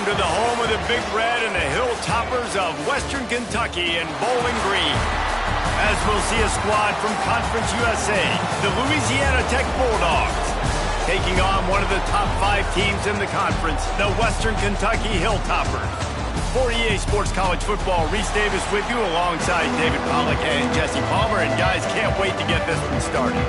to the home of the Big Red and the Hilltoppers of Western Kentucky in Bowling Green. As we'll see a squad from Conference USA, the Louisiana Tech Bulldogs, taking on one of the top 5 teams in the conference, the Western Kentucky Hilltoppers. For EA Sports College Football, Reese Davis with you alongside David Pollack and Jesse Palmer. And guys, can't wait to get this one started.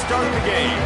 Start the game.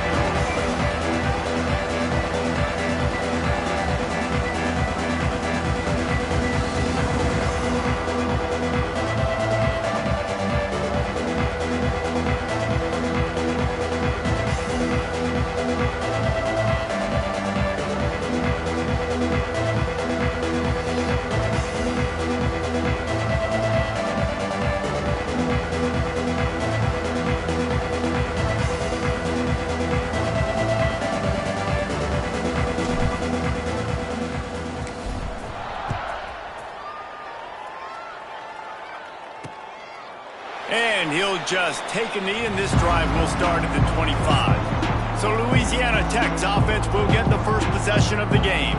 And he'll just take a knee, and this drive will start at the 25. So Louisiana Tech's offense will get the first possession of the game.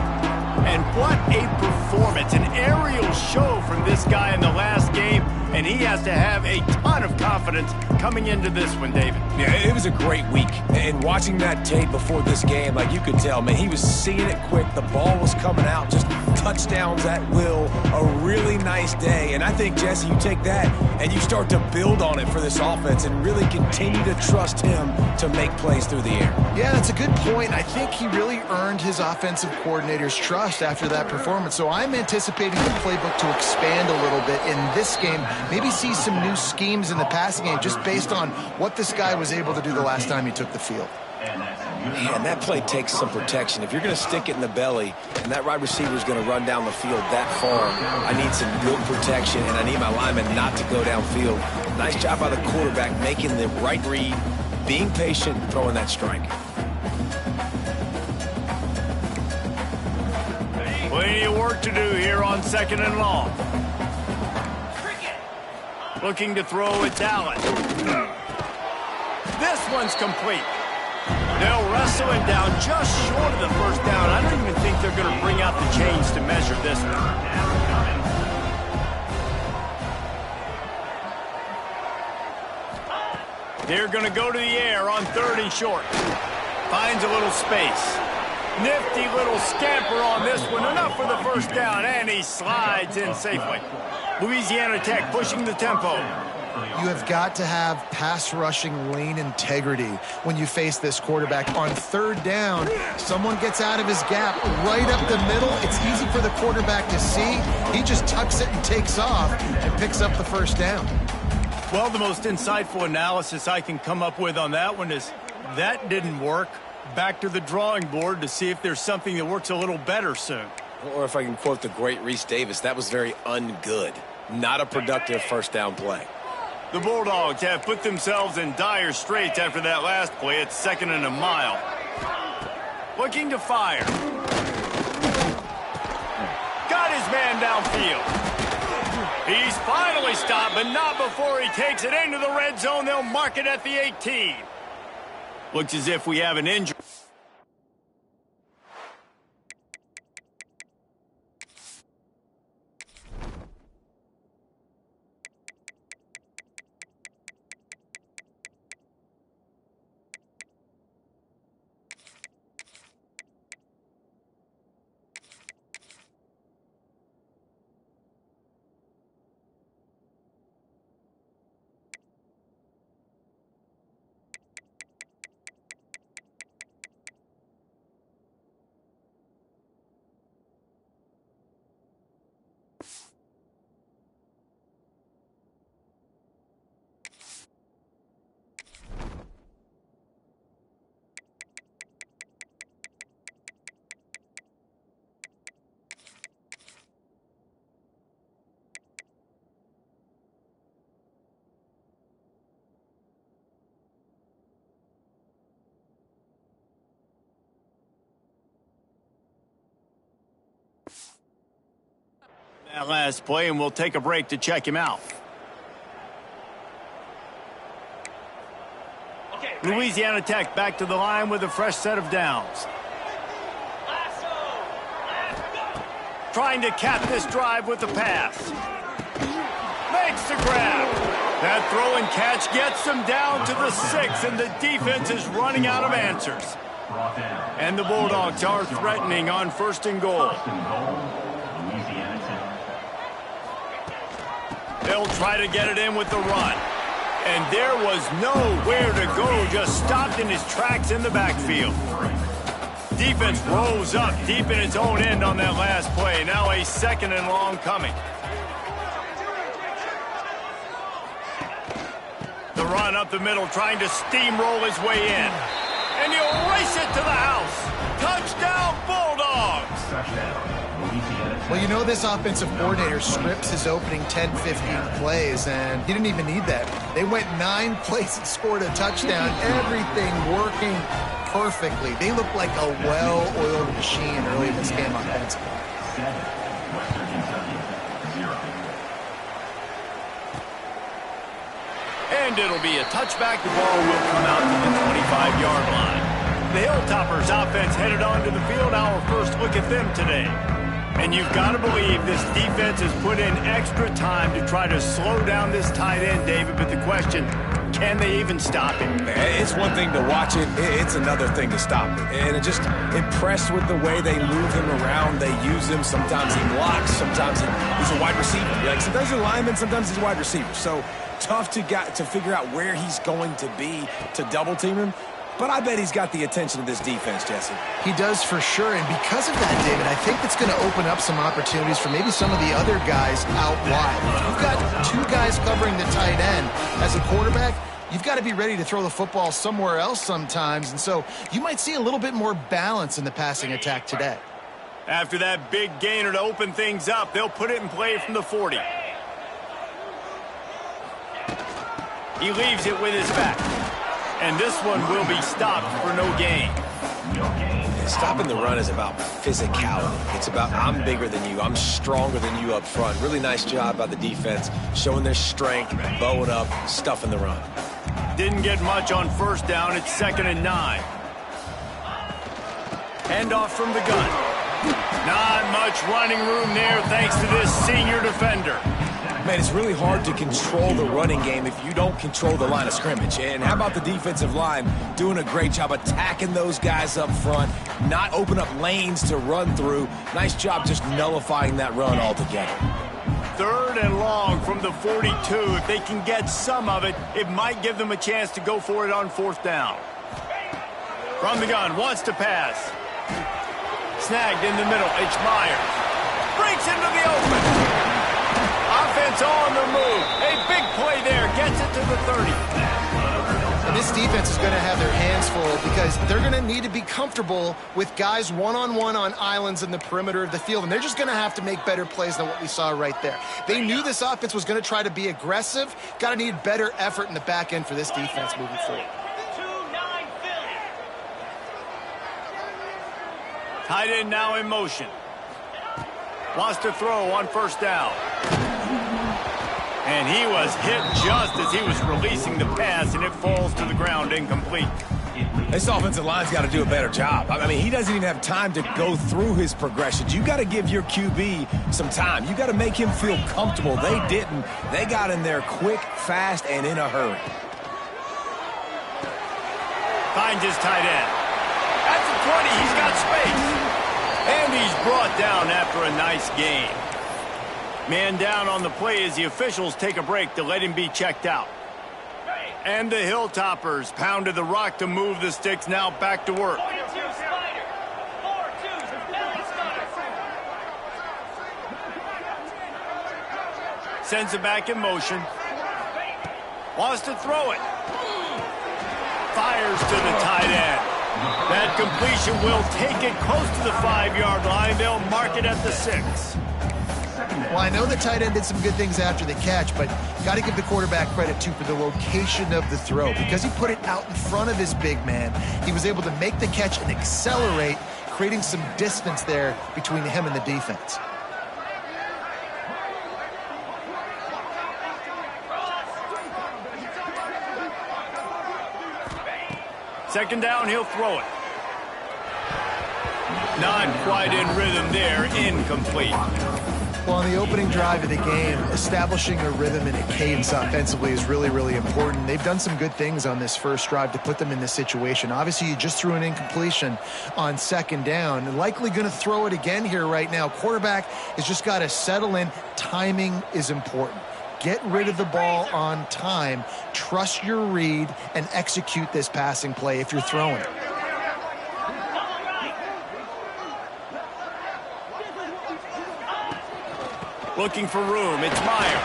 And what a performance, an aerial show from this guy in the last game, and he has to have a ton of confidence coming into this one, David. Yeah, it was a great week. And watching that tape before this game, like you could tell, man, he was seeing it quick. The ball was coming out, just touchdowns at will. A really nice day. And I think, Jesse, you take that and you start to build on it for this offense and really continue to trust him to make plays through the air. Yeah, that's a good point. I think he really earned his offensive coordinator's trust after that performance. So I'm anticipating the playbook to expand a little bit in this game. Maybe see some new schemes in the passing game just based on what this guy was able to do the last time he took the field. Man, that play takes some protection. If you're going to stick it in the belly and that wide receiver is going to run down the field that far, I need some good protection, and I need my lineman not to go downfield. Nice job by the quarterback making the right read, being patient, throwing that strike. Plenty of work to do here on 2nd and long. Looking to throw, it's Allen. This one's complete. They'll wrestle him down just short of the first down. I don't even think they're going to bring out the chains to measure this one. They're going to go to the air on 3rd and short. Finds a little space. Nifty little scamper on this one. Enough for the first down, and he slides in safely. Louisiana Tech pushing the tempo. You have got to have pass rushing lane integrity when you face this quarterback. On 3rd down, someone gets out of his gap right up the middle. It's easy for the quarterback to see. He just tucks it and takes off and picks up the first down. Well, the most insightful analysis I can come up with on that one is that didn't work. Back to the drawing board to see if there's something that works a little better soon. Or if I can quote the great Reese Davis, that was very ungood. Not a productive first down play. The Bulldogs have put themselves in dire straits after that last play. It's 2nd and a mile. Looking to fire. Got his man downfield. He's finally stopped, but not before he takes it into the red zone. They'll mark it at the 18. Looks as if we have an injury. That last play, and we'll take a break to check him out. Louisiana Tech back to the line with a fresh set of downs. Trying to cap this drive with the pass. Makes the grab. That throw and catch gets them down to the 6, and the defense is running out of answers. And the Bulldogs are threatening on 1st and goal. They'll try to get it in with the run. And there was nowhere to go, just stopped in his tracks in the backfield. Defense rolls up deep in its own end on that last play. Now a 2nd and long coming. The run up the middle, trying to steamroll his way in. And he'll race it to the house. Touchdown, Bulldogs! Well, you know this offensive coordinator scripts his opening 10, 15 plays, and he didn't even need that. They went 9 plays and scored a touchdown. Everything working perfectly. They look like a well-oiled machine early in this game offensively. And it'll be a touchback. The ball will come out to the 25-yard line. The Hilltoppers offense headed onto the field. Our first look at them today. And you've got to believe this defense has put in extra time to try to slow down this tight end, David. But the question, can they even stop him? It's one thing to watch it. It's another thing to stop it. And just impressed with the way they move him around. They use him. Sometimes he blocks. Sometimes he's a wide receiver. Like sometimes he's a lineman. Sometimes he's a wide receiver. So tough to figure out where he's going to be to double team him. But I bet he's got the attention of this defense, Jesse. He does for sure, and because of that, David, I think it's going to open up some opportunities for maybe some of the other guys out wide. If you've got 2 guys covering the tight end as a quarterback, you've got to be ready to throw the football somewhere else sometimes, and so you might see a little bit more balance in the passing attack today. After that big gainer to open things up, they'll put it in play from the 40. He leaves it with his back. And this one will be stopped for no gain. Stopping the run is about physicality. It's about I'm bigger than you. I'm stronger than you up front. Really nice job by the defense, showing their strength, bowing up, stuffing the run. Didn't get much on 1st down. It's 2nd and 9. Handoff from the gun. Not much running room there thanks to this senior defender. Man, it's really hard to control the running game if you don't control the line of scrimmage. And how about the defensive line doing a great job attacking those guys up front, not open up lanes to run through. Nice job just nullifying that run altogether. 3rd and long from the 42. If they can get some of it, it might give them a chance to go for it on 4th down. From the gun, wants to pass. Snagged in the middle, it's Myers. Breaks into the open. Offense on the move. A big play there. Gets it to the 30. This defense is going to have their hands full because they're going to need to be comfortable with guys one-on-one on islands in the perimeter of the field, and they're just going to have to make better plays than what we saw right there. They knew this offense was going to try to be aggressive. Got to need better effort in the back end for this defense moving forward. Tight end now in motion. Wants to throw on 1st down. And he was hit just as he was releasing the pass, and it falls to the ground incomplete. This offensive line's got to do a better job. I mean, he doesn't even have time to go through his progressions. You got to give your QB some time. You got to make him feel comfortable. They didn't. They got in there quick, fast, and in a hurry. Finds his tight end. At the 20, he's got space. And he's brought down after a nice gain. Man down on the play as the officials take a break to let him be checked out. And the Hilltoppers pounded the rock to move the sticks, now back to work. Sends it back in motion. Wants to throw it. Fires to the tight end. That completion will take it close to the 5-yard line. They'll mark it at the 6. Well, I know the tight end did some good things after the catch, but got to give the quarterback credit, too, for the location of the throw. Because he put it out in front of his big man, he was able to make the catch and accelerate, creating some distance there between him and the defense. Second down, he'll throw it. Not quite in rhythm there, incomplete. Well, on the opening drive of the game, establishing a rhythm and a cadence offensively is really, really important. They've done some good things on this first drive to put them in this situation. Obviously, you just threw an incompletion on second down. And likely going to throw it again here right now. Quarterback has just got to settle in. Timing is important. Get rid of the ball on time. Trust your read and execute this passing play if you're throwing it. Looking for room, it's Meyer.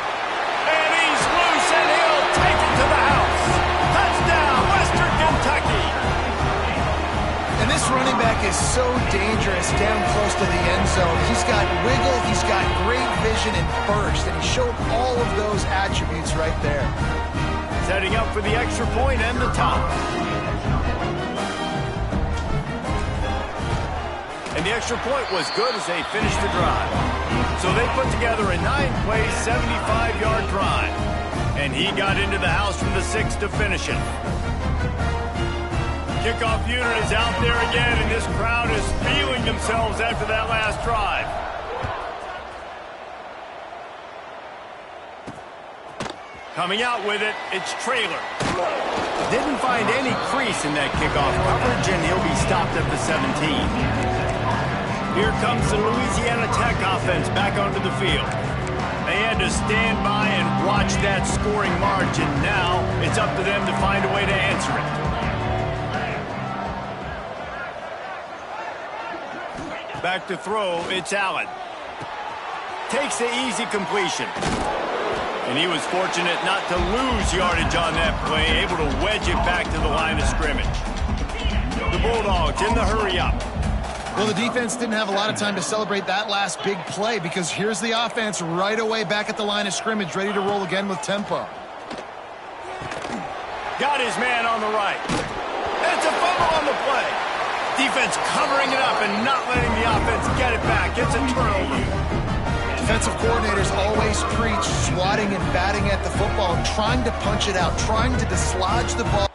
And he's loose, and he'll take it to the house. Touchdown, Western Kentucky. And this running back is so dangerous down close to the end zone. He's got wiggle, he's got great vision and burst, and he showed all of those attributes right there. Setting up for the extra point and the top. And the extra point was good as they finished the drive. So they put together a 9-play, 75-yard drive. And he got into the house from the 6 to finish it. Kickoff unit is out there again, and this crowd is feeling themselves after that last drive. Coming out with it, it's Traylor. Didn't find any crease in that kickoff coverage, and he'll be stopped at the 17. Here comes the Louisiana Tech offense back onto the field. They had to stand by and watch that scoring march, and now it's up to them to find a way to answer it. Back to throw, it's Allen. Takes the easy completion. And he was fortunate not to lose yardage on that play, able to wedge it back to the line of scrimmage. The Bulldogs in the hurry-up. Well, the defense didn't have a lot of time to celebrate that last big play because here's the offense right away back at the line of scrimmage, ready to roll again with tempo. Got his man on the right. It's a fumble on the play. Defense covering it up and not letting the offense get it back. It's a turnover. Defensive coordinators always preach swatting and batting at the football, trying to punch it out, trying to dislodge the ball.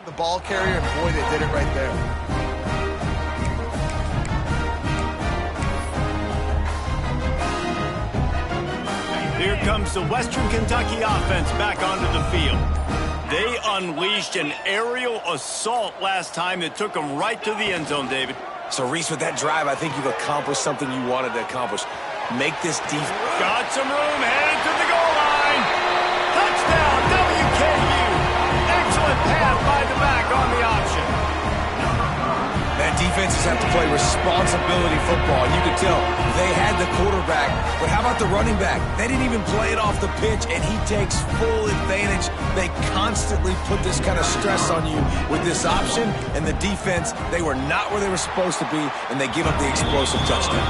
The ball carrier, and boy, they did it right there. Here comes the Western Kentucky offense back onto the field. They unleashed an aerial assault last time that took them right to the end zone, David. So, Reese, with that drive, I think you've accomplished something you wanted to accomplish. Make this defense. Got some room, headed to the goal line. Touchdown, WKU. Excellent pass by the back on the option. That defenses have to play responsibility football. You could tell they had the quarterback, but how about the running back? They didn't even play it off the pitch, and he takes full advantage. They constantly put this kind of stress on you with this option, and the defense, they were not where they were supposed to be, and they give up the explosive touchdown.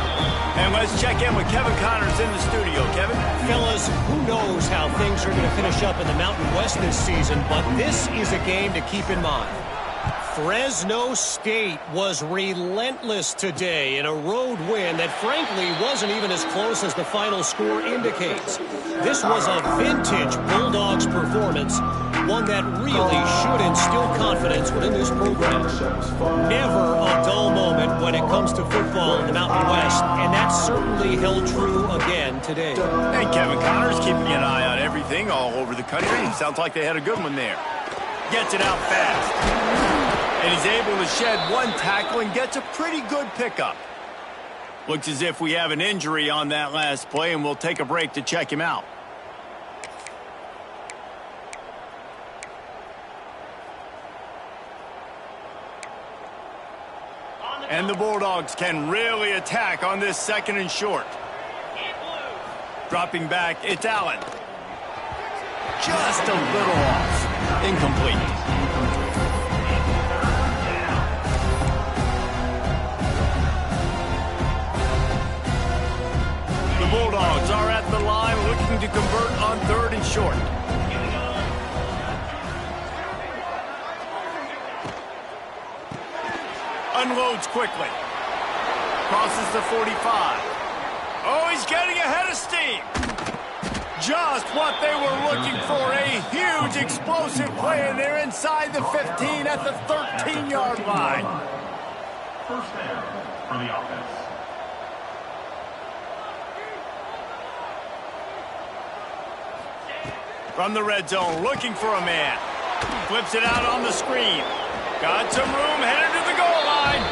And let's check in with Kevin Connors in the studio. Kevin? Fellas, who knows how things are going to finish up in the Mountain West this season, but this is a game to keep in mind. Fresno State was relentless today in a road win that frankly wasn't even as close as the final score indicates. This was a vintage Bulldogs performance, one that really should instill confidence within this program. Never a dull moment when it comes to football in the Mountain West, and that certainly held true again today. And Kevin Connors keeping an eye on everything all over the country. Sounds like they had a good one there. Gets it out fast. And he's able to shed one tackle and gets a pretty good pickup. Looks as if we have an injury on that last play, and we'll take a break to check him out. And the Bulldogs can really attack on this second and short. Dropping back, it's Allen. Just a little off. Incomplete. The Bulldogs are at the line looking to convert on third and short. Unloads quickly. Crosses the 45. Oh, he's getting ahead of steam. Just what they were looking for. A huge explosive play, and they're inside the 15 at the 13-yard line. First down for the offense. From the red zone, looking for a man. Flips it out on the screen. Got some room, headed to the goal line.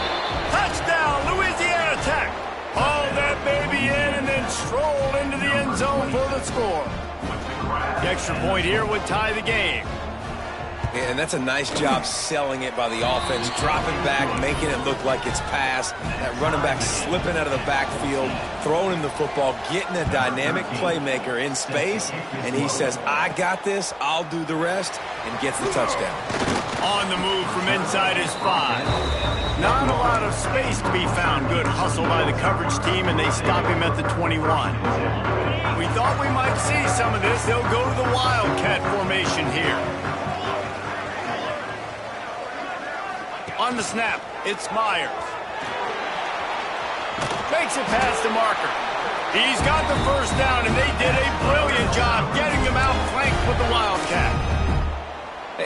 Touchdown, Louisiana Tech. Haul that baby in and then strolled into the end zone for the score. The extra point here would tie the game. Yeah, and that's a nice job selling it by the offense, dropping back, making it look like it's pass. That running back slipping out of the backfield, throwing him the football, getting a dynamic playmaker in space, and he says, I got this, I'll do the rest, and gets the touchdown. On the move from inside his 5. Not a lot of space to be found. Good hustle by the coverage team, and they stop him at the 21. We thought we might see some of this. They'll go to the Wildcat formation here. On the snap, it's Myers. Makes it past the marker. He's got the first down, and they did a brilliant job getting him out flanked with the Wildcat.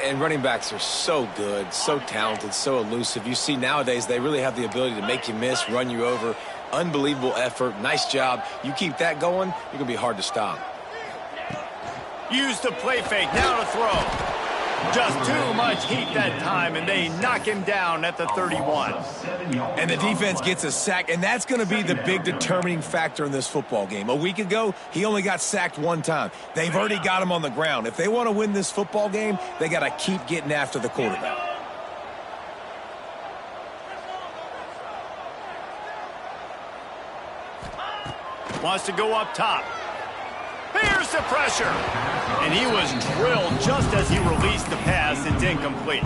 And running backs are so good, so talented, so elusive. You see nowadays they really have the ability to make you miss, run you over. Unbelievable effort. Nice job. You keep that going, you're going to be hard to stop. Use the play fake. Now to throw. Just too much heat that time, and they knock him down at the 31. And the defense gets a sack, and that's going to be the big determining factor in this football game. A week ago, he only got sacked one time. They've already got him on the ground. If they want to win this football game, they got to keep getting after the quarterback. Wants to go up top. Here's the pressure. And he was drilled just as he released the pass. It's incomplete.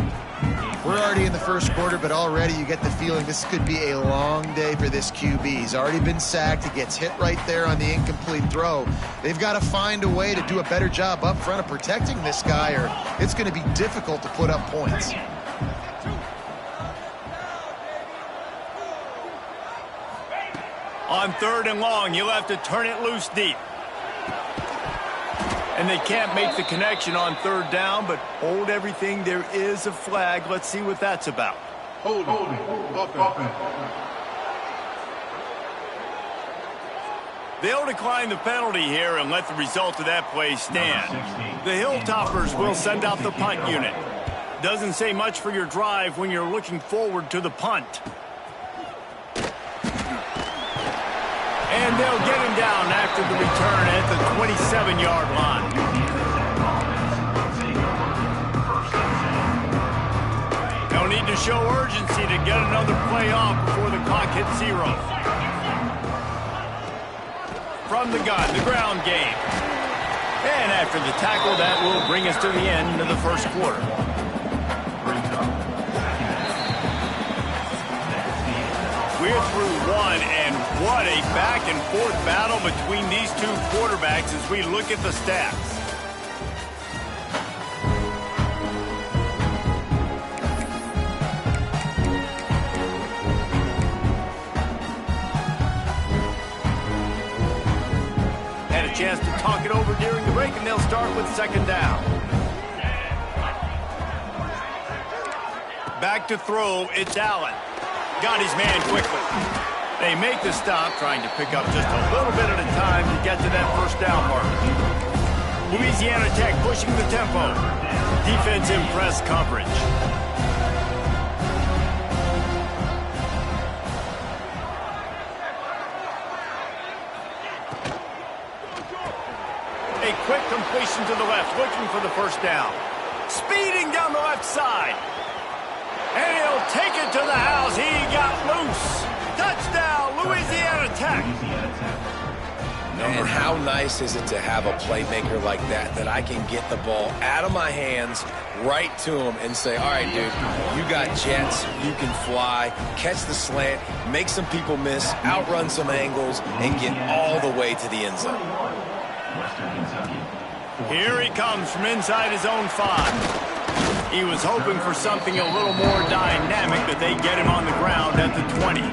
We're already in the first quarter, but already you get the feeling this could be a long day for this QB. He's already been sacked. He gets hit right there on the incomplete throw. They've got to find a way to do a better job up front of protecting this guy, or it's going to be difficult to put up points. On 3rd and long, you'll have to turn it loose deep. And they can't make the connection on 3rd down, but hold everything. There is a flag. Let's see what that's about. Holding. They'll decline the penalty here and let the result of that play stand. The Hilltoppers will send out the punt unit. Doesn't say much for your drive when you're looking forward to the punt. And they'll get him down after the return at the 27-yard line. They'll need to show urgency to get another play off before the clock hits 0. From the gun, the ground game. And after the tackle, that will bring us to the end of the first quarter. We're through one, and what a back-and-forth battle between these two quarterbacks as we look at the stats. Had a chance to talk it over during the break, and they'll start with 2nd down. Back to throw, it's Allen. Got his man quickly. They make the stop, trying to pick up just a little bit at a time to get to that first down mark. Louisiana Tech pushing the tempo. Defense in press coverage. A quick completion to the left, looking for the first down. Speeding down the left side. And he'll take it to the house. He got loose. Touchdown, Louisiana Tech. And how nice is it to have a playmaker like that I can get the ball out of my hands right to him and say, all right, dude, you got jets, you can fly, catch the slant, make some people miss, outrun some angles, and get all the way to the end zone. Here he comes from inside his own 5. He was hoping for something a little more dynamic, but they get him on the ground at the 20. The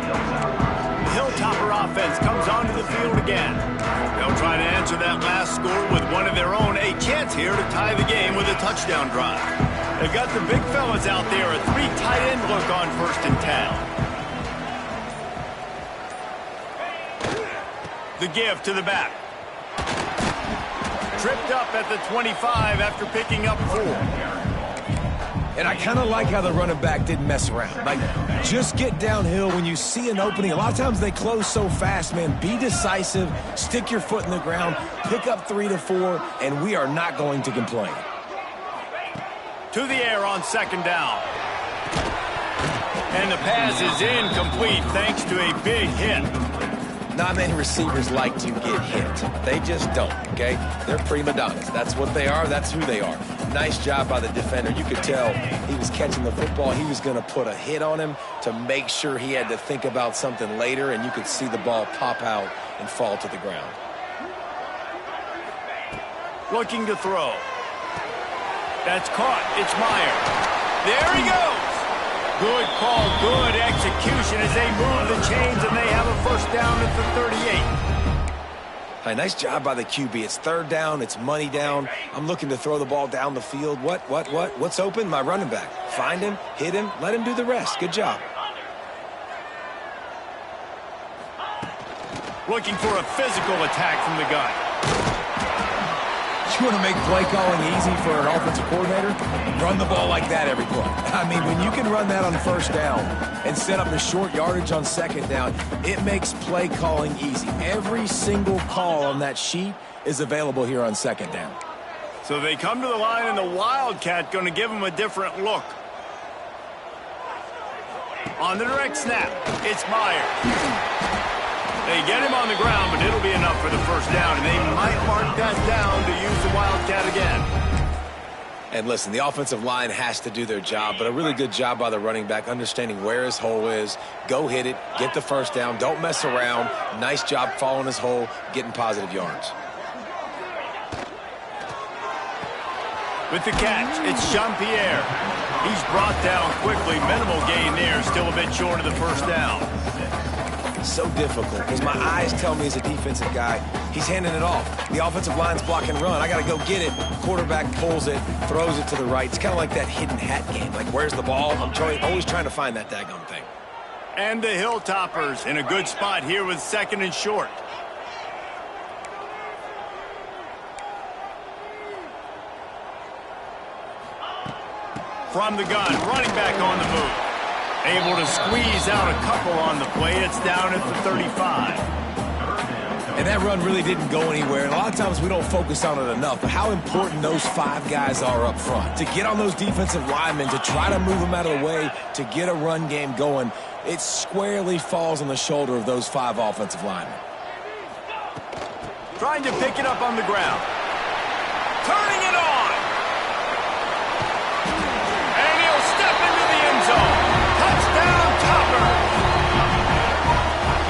Hilltopper offense comes onto the field again. They'll try to answer that last score with one of their own. A chance here to tie the game with a touchdown drive. They've got the big fellas out there, a 3 tight end look on 1st and 10. The give to the back. Tripped up at the 25 after picking up 4. And I kind of like how the running back didn't mess around. Like, just get downhill when you see an opening. A lot of times they close so fast, man. Be decisive, stick your foot in the ground, pick up 3 to 4, and we are not going to complain. To the air on 2nd down. And the pass is incomplete thanks to a big hit. Not many receivers like to get hit. They just don't, okay? They're prima donnas. That's what they are. That's who they are. Nice job by the defender. You could tell he was catching the football. He was going to put a hit on him to make sure he had to think about something later, and you could see the ball pop out and fall to the ground. Looking to throw. That's caught. It's Meyer. There he goes. Good call, good execution as they move the chains, and they have a 1st down at the 38. Hey, nice job by the QB. It's 3rd down. It's money down. I'm looking to throw the ball down the field. What's open? My running back. Find him, hit him, let him do the rest. Good job. Looking for a physical attack from the gun. You want to make play calling easy for an offensive coordinator? Run the ball like that every play. I mean, when you can run that on 1st down and set up a short yardage on 2nd down, it makes play calling easy. Every single call on that sheet is available here on 2nd down. So they come to the line, and the Wildcat going to give them a different look. On the direct snap, it's Meyer. They get him on the ground, but it'll be enough for the 1st down, and they might mark that down to use the Wildcat again. And listen, the offensive line has to do their job, but a really good job by the running back, understanding where his hole is. Go hit it, get the 1st down, don't mess around. Nice job following his hole, getting positive yards. With the catch, it's Jean-Pierre. He's brought down quickly. Minimal gain there, still a bit short of the 1st down. So difficult because my eyes tell me as a defensive guy, he's handing it off. The offensive line's block and run. I got to go get it. Quarterback pulls it, throws it to the right. It's kind of like that hidden hat game. Like, where's the ball? I'm always trying to find that daggone thing. And the Hilltoppers in a good spot here with 2nd and short. From the gun, running back on the move. Able to squeeze out a couple on the play. It's down at the 35. And that run really didn't go anywhere. And a lot of times we don't focus on it enough. But how important those 5 guys are up front. To get on those defensive linemen, to try to move them out of the way, to get a run game going, it squarely falls on the shoulder of those 5 offensive linemen. Trying to pick it up on the ground. Turning it on. And he'll step into the end zone. Touchdown, Toppers!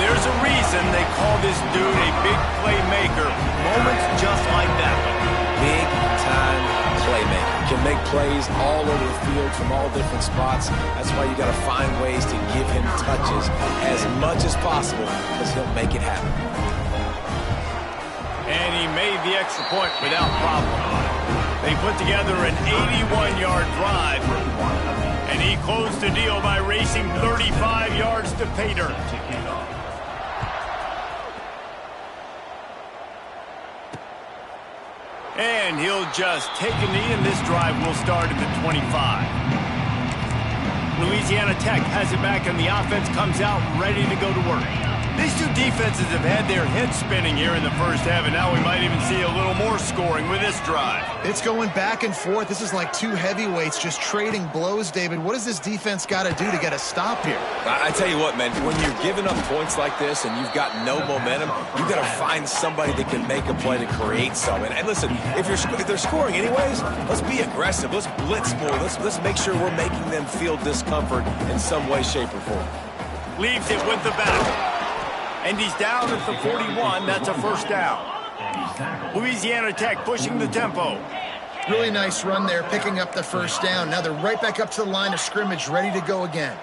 There's a reason they call this dude a big playmaker. Moments just like that one. Big-time playmaker. Can make plays all over the field from all different spots. That's why you got to find ways to give him touches as much as possible because he'll make it happen. And he made the extra point without problem. They put together an 81-yard drive. And he closed the deal by racing 35 yards to pay dirt. And he'll just take a knee, and this drive will start at the 25. Louisiana Tech has it back, and the offense comes out ready to go to work. These two defenses have had their heads spinning here in the 1st half, and now we might even see a little more scoring with this drive. It's going back and forth. This is like 2 heavyweights just trading blows, David. What does this defense got to do to get a stop here? I tell you what, man, when you're giving up points like this and you've got no momentum, you've got to find somebody that can make a play to create something. And listen, if they're scoring anyways, let's be aggressive. Let's blitz more. Let's make sure we're making them feel discomfort in some way, shape, or form. Leaves it with the back. And he's down at the 41. That's a 1st down. Louisiana Tech pushing the tempo. Really nice run there, picking up the first down. Now they're right back up to the line of scrimmage, ready to go again.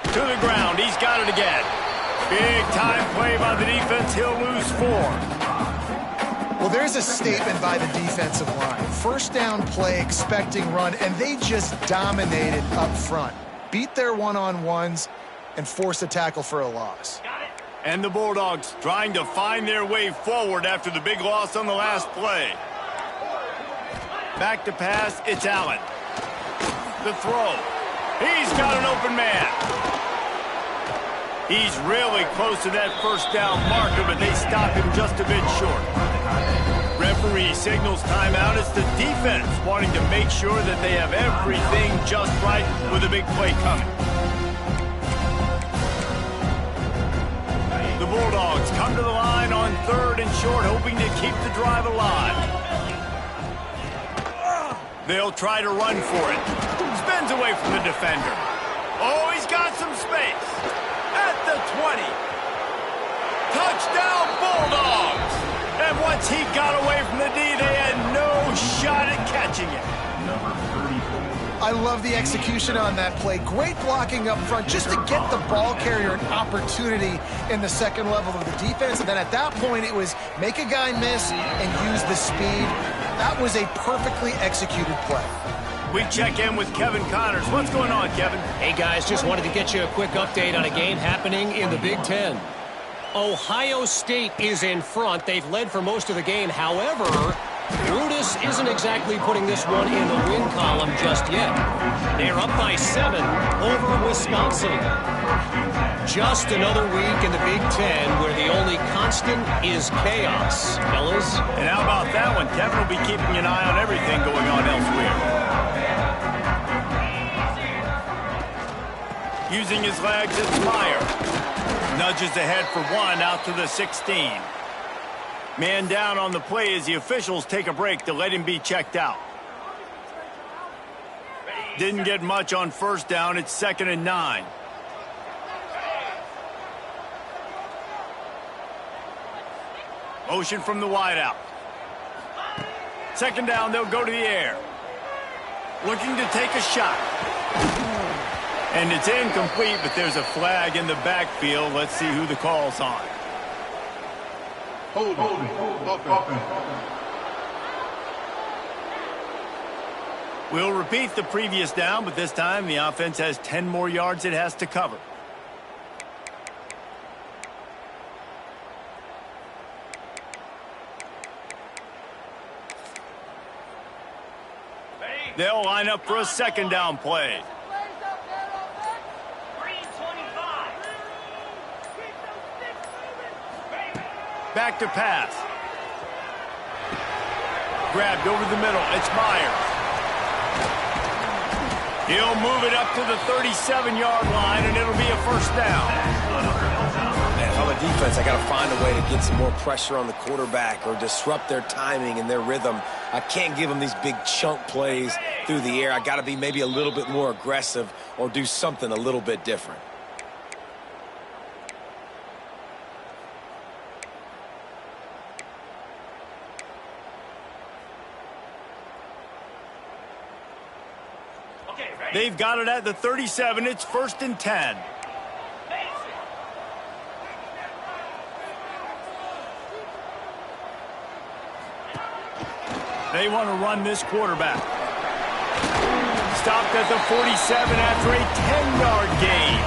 To the ground, he's got it again. Big time play by the defense, he'll lose 4. Well, there's a statement by the defensive line. First down play, expecting run, and they just dominated up front. Beat their one-on-ones and forced a tackle for a loss. And the Bulldogs trying to find their way forward after the big loss on the last play. Back to pass, it's Allen. The throw. He's got an open man. He's really close to that first down marker, but they stop him just a bit short. Referee signals timeout. It's the defense wanting to make sure that they have everything just right with a big play coming. The Bulldogs come to the line on 3rd and short, hoping to keep the drive alive. They'll try to run for it. Spins away from the defender. Oh, he's got some space. At the 20. Touchdown, Bulldogs! And once he got away from the D, they had no shot at catching it. I love the execution on that play. Great blocking up front just to get the ball carrier an opportunity in the second level of the defense. And then at that point, it was make a guy miss and use the speed. That was a perfectly executed play. We check in with Kevin Connors. What's going on, Kevin? Hey, guys, just wanted to get you a quick update on a game happening in the Big Ten. Ohio State is in front. They've led for most of the game. However, Brutus isn't exactly putting this one in the win column just yet. They're up by 7 over Wisconsin. Just another week in the Big Ten where the only constant is chaos, fellas. And how about that one? Kevin will be keeping an eye on everything going on elsewhere. Using his legs, it's Meyer. Nudges ahead for 1 out to the 16. Man down on the play as the officials take a break to let him be checked out. Didn't get much on first down. It's 2nd and 9. Motion from the wideout. 2nd down, they'll go to the air. Looking to take a shot. And it's incomplete, but there's a flag in the backfield. Let's see who the call's on. Hold. We'll repeat the previous down, but this time the offense has 10 more yards it has to cover. They'll line up for a 2nd down play. Back to pass. Grabbed over the middle. It's Myers. He'll move it up to the 37-yard line, and it'll be a 1st down. Man, if I'm a defense, I got to find a way to get some more pressure on the quarterback or disrupt their timing and their rhythm. I can't give them these big chunk plays through the air. I got to be maybe a little bit more aggressive or do something a little bit different. They've got it at the 37. It's 1st and 10. They want to run this quarterback. Stopped at the 47 after a 10-yard gain.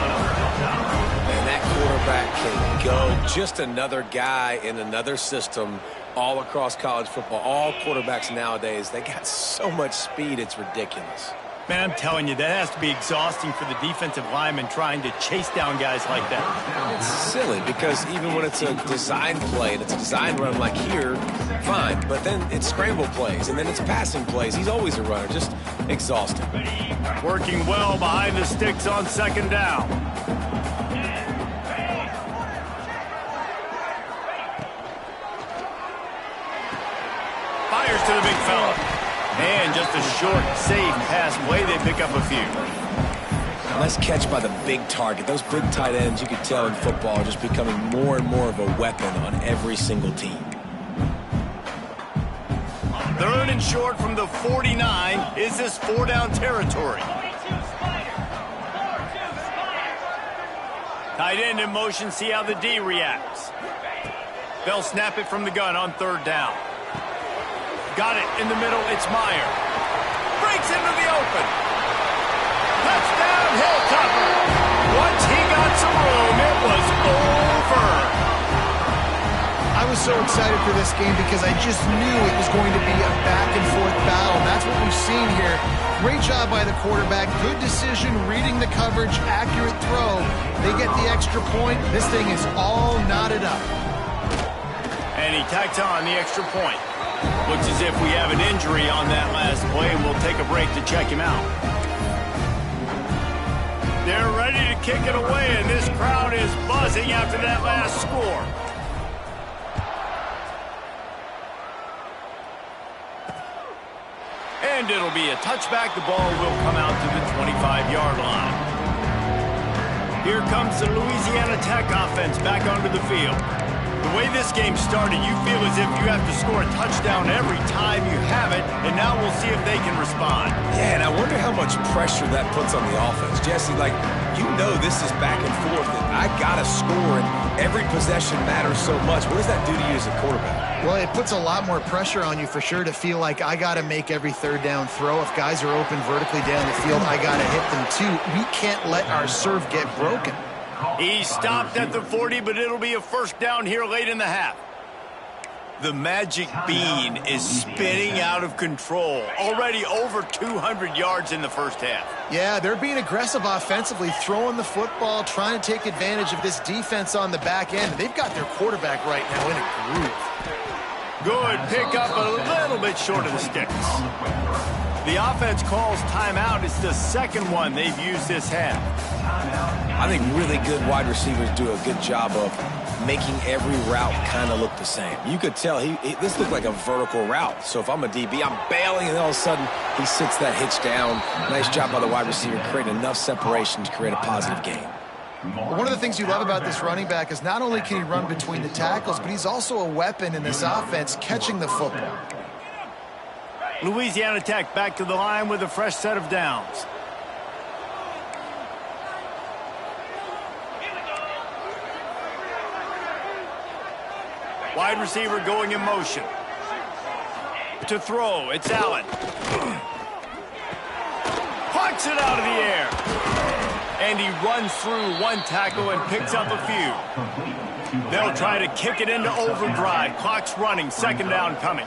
And that quarterback can go. Just another guy in another system all across college football. All quarterbacks nowadays, they got so much speed, it's ridiculous. Man, I'm telling you, that has to be exhausting for the defensive lineman trying to chase down guys like that. It's silly because even when it's a design play and it's a design run like here, fine. But then it's scramble plays and then it's passing plays. He's always a runner, just exhausting. Working well behind the sticks on 2nd down. Fires to the big fella. And just a short, safe pass play. They pick up a few. Nice catch by the big target. Those big tight ends, you could tell in football, are just becoming more and more of a weapon on every single team. 3rd and short from the 49. Is this 4-down territory? Tight end in motion, see how the D reacts. They'll snap it from the gun on 3rd down. Got it in the middle, it's Meyer. Breaks into the open. Touchdown, Hilltoppers. Once he got some room, it was over. I was so excited for this game because I just knew it was going to be a back-and-forth battle. And that's what we've seen here. Great job by the quarterback. Good decision, reading the coverage, accurate throw. They get the extra point. This thing is all knotted up. And he tacks on the extra point. Looks as if we have an injury on that last play, and we'll take a break to check him out. They're ready to kick it away, and this crowd is buzzing after that last score. And it'll be a touchback. The ball will come out to the 25-yard line. Here comes the Louisiana Tech offense back onto the field. The way this game started, you feel as if you have to score a touchdown every time you have it, and now we'll see if they can respond. Yeah, and I wonder how much pressure that puts on the offense. Jesse, like, you know this is back and forth, and I got to score, and every possession matters so much. What does that do to you as a quarterback? Well, it puts a lot more pressure on you for sure to feel like I got to make every 3rd down throw. If guys are open vertically down the field, I got to hit them too. We can't let our serve get broken. He stopped at the 40, but it'll be a 1st down here late in the half. The magic bean is spinning out of control. Already over 200 yards in the 1st half. Yeah, they're being aggressive offensively, throwing the football, trying to take advantage of this defense on the back end. They've got their quarterback right now in a groove. Good pick up, a little bit short of the sticks. The offense calls timeout. It's the 2nd one they've used this half. I think really good wide receivers do a good job of making every route kind of look the same. You could tell this looked like a vertical route. So if I'm a DB, I'm bailing, and all of a sudden he sits that hitch down. Nice job by the wide receiver, creating enough separation to create a positive gain. One of the things you love about this running back is not only can he run between the tackles, but he's also a weapon in this offense, catching the football. Louisiana Tech back to the line with a fresh set of downs. Wide receiver going in motion. To throw, it's Allen. Pucks it out of the air. And he runs through one tackle and picks up a few. They'll try to kick it into overdrive. Clock's running, 2nd down coming.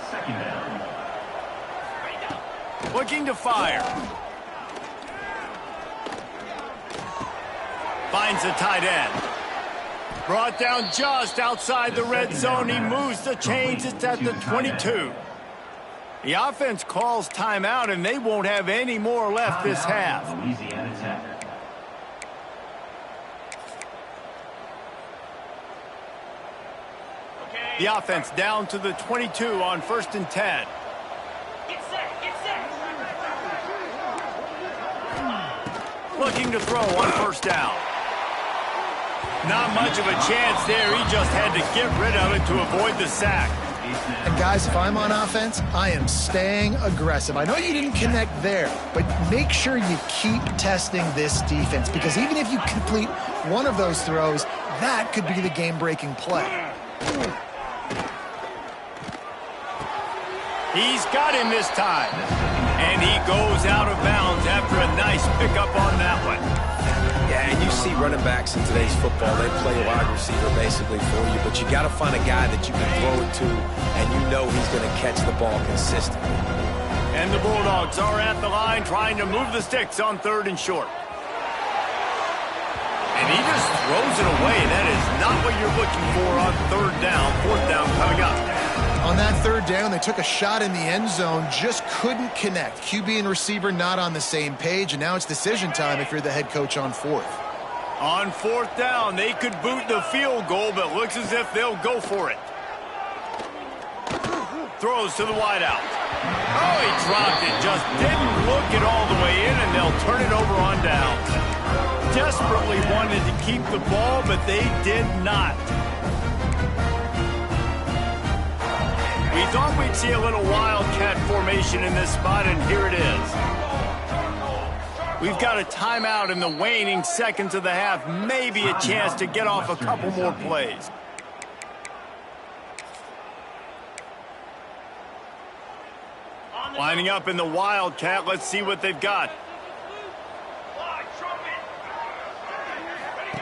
Looking to fire. Finds the tight end. Brought down just outside the red zone. He moves the chains. It's at the 22. The offense calls timeout, and they won't have any more left this half. The offense down to the 22 on 1st and 10. Looking to throw on 1st down. Not much of a chance there. He just had to get rid of it to avoid the sack. And guys, if I'm on offense, I am staying aggressive. I know you didn't connect there, but make sure you keep testing this defense, because even if you complete one of those throws, that could be the game-breaking play. He's got him this time. And he goes out of bounds after a nice pickup on that one. Yeah, and you see running backs in today's football, they play wide receiver basically for you, but you got to find a guy that you can throw it to, and you know he's going to catch the ball consistently. And the Bulldogs are at the line trying to move the sticks on 3rd and short. And he just throws it away. That is not what you're looking for on 3rd down. 4th down coming up. On that 3rd down, they took a shot in the end zone, just couldn't connect. QB and receiver not on the same page, and now it's decision time if you're the head coach on 4th. On 4th down, they could boot the field goal, but looks as if they'll go for it. Throws to the wideout. Oh, he dropped it. Just didn't look it all the way in, and they'll turn it over on downs. desperately wanted to keep the ball, but they did not. We thought we'd see a little wildcat formation in this spot, and here it is. We've got a timeout in the waning seconds of the half, maybe a chance to get off a couple more plays. Lining up in the wildcat, let's see what they've got.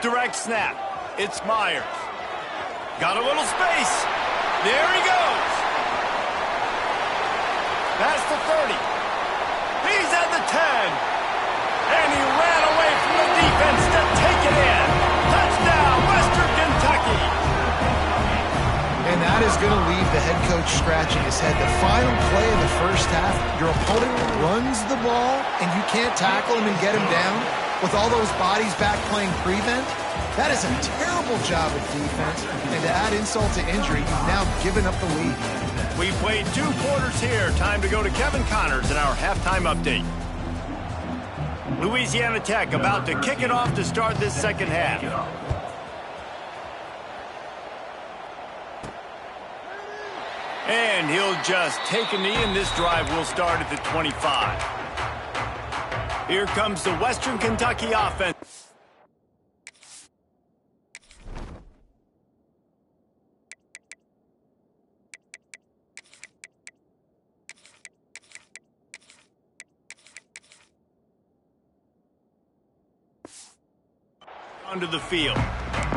Direct snap. It's Myers. Got a little space. There he goes. Past the 30. He's at the 10. And he ran away from the defense to take it in. Touchdown, Western Kentucky. And that is going to leave the head coach scratching his head. The final play of the first half, your opponent runs the ball, and you can't tackle him and get him down with all those bodies back playing prevent. That is a terrible job of defense. And to add insult to injury, you've now given up the lead. We played 2 quarters here. Time to go to Kevin Connors in our halftime update. Louisiana Tech about to kick it off to start this second half. And he'll just take a knee, and this drive will start at the 25. Here comes the Western Kentucky offense. Onto the field.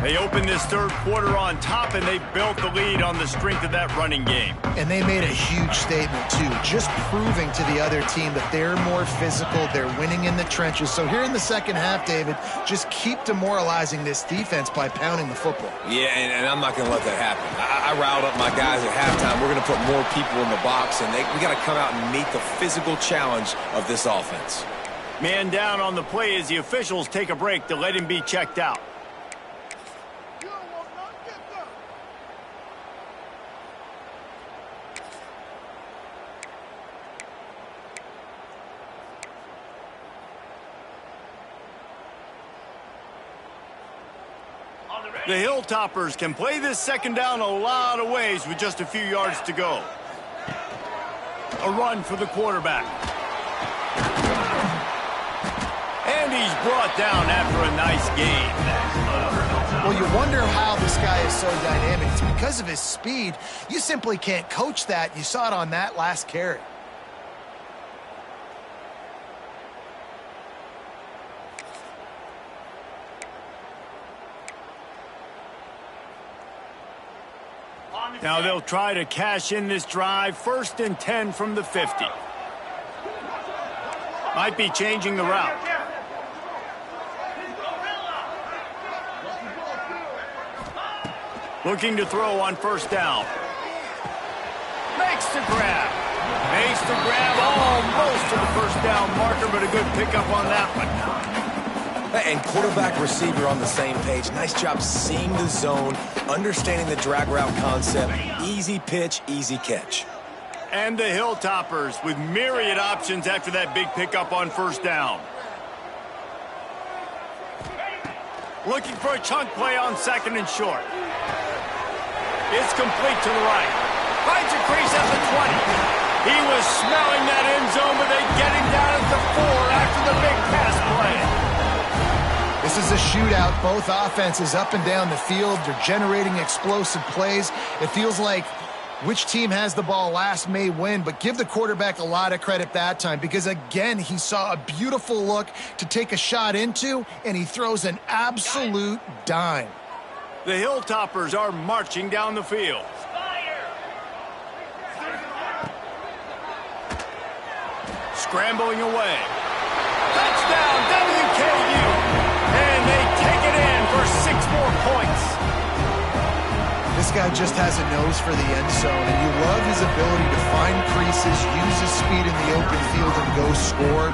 They opened this third quarter on top, and they built the lead on the strength of that running game. And they made a huge statement, too, just proving to the other team that they're more physical, they're winning in the trenches. So here in the second half, David, just keep demoralizing this defense by pounding the football. Yeah, and I'm not going to let that happen. I riled up my guys at halftime. We're going to put more people in the box, and we got to come out and meet the physical challenge of this offense. Man down on the play as the officials take a break to let him be checked out. The Hilltoppers can play this second down a lot of ways with just a few yards to go. A run for the quarterback. And he's brought down after a nice gain. Well, you wonder how this guy is so dynamic. It's because of his speed. You simply can't coach that. You saw it on that last carry. Now they'll try to cash in this drive. 1st and 10 from the 50. Might be changing the route. Looking to throw on 1st down. Makes the grab. Makes the grab almost to the 1st down marker, but a good pickup on that one. And quarterback receiver on the same page. Nice job seeing the zone, understanding the drag route concept. Easy pitch, easy catch. And the Hilltoppers with myriad options after that big pickup on 1st down. Looking for a chunk play on 2nd and short. It's complete to the right. Finds a crease at the 20. He was smelling that end zone, but they get him down at the 4 after the big pass play. This is a shootout. Both offenses up and down the field. They're generating explosive plays. It feels like which team has the ball last may win, but give the quarterback a lot of credit that time because, again, he saw a beautiful look to take a shot into, and he throws an absolute dime. The Hilltoppers are marching down the field. Scrambling away. Touchdown, WKU! And they take it in for 6 more points. This guy just has a nose for the end zone, and you love his ability to find creases, use his speed in the open field, and go score.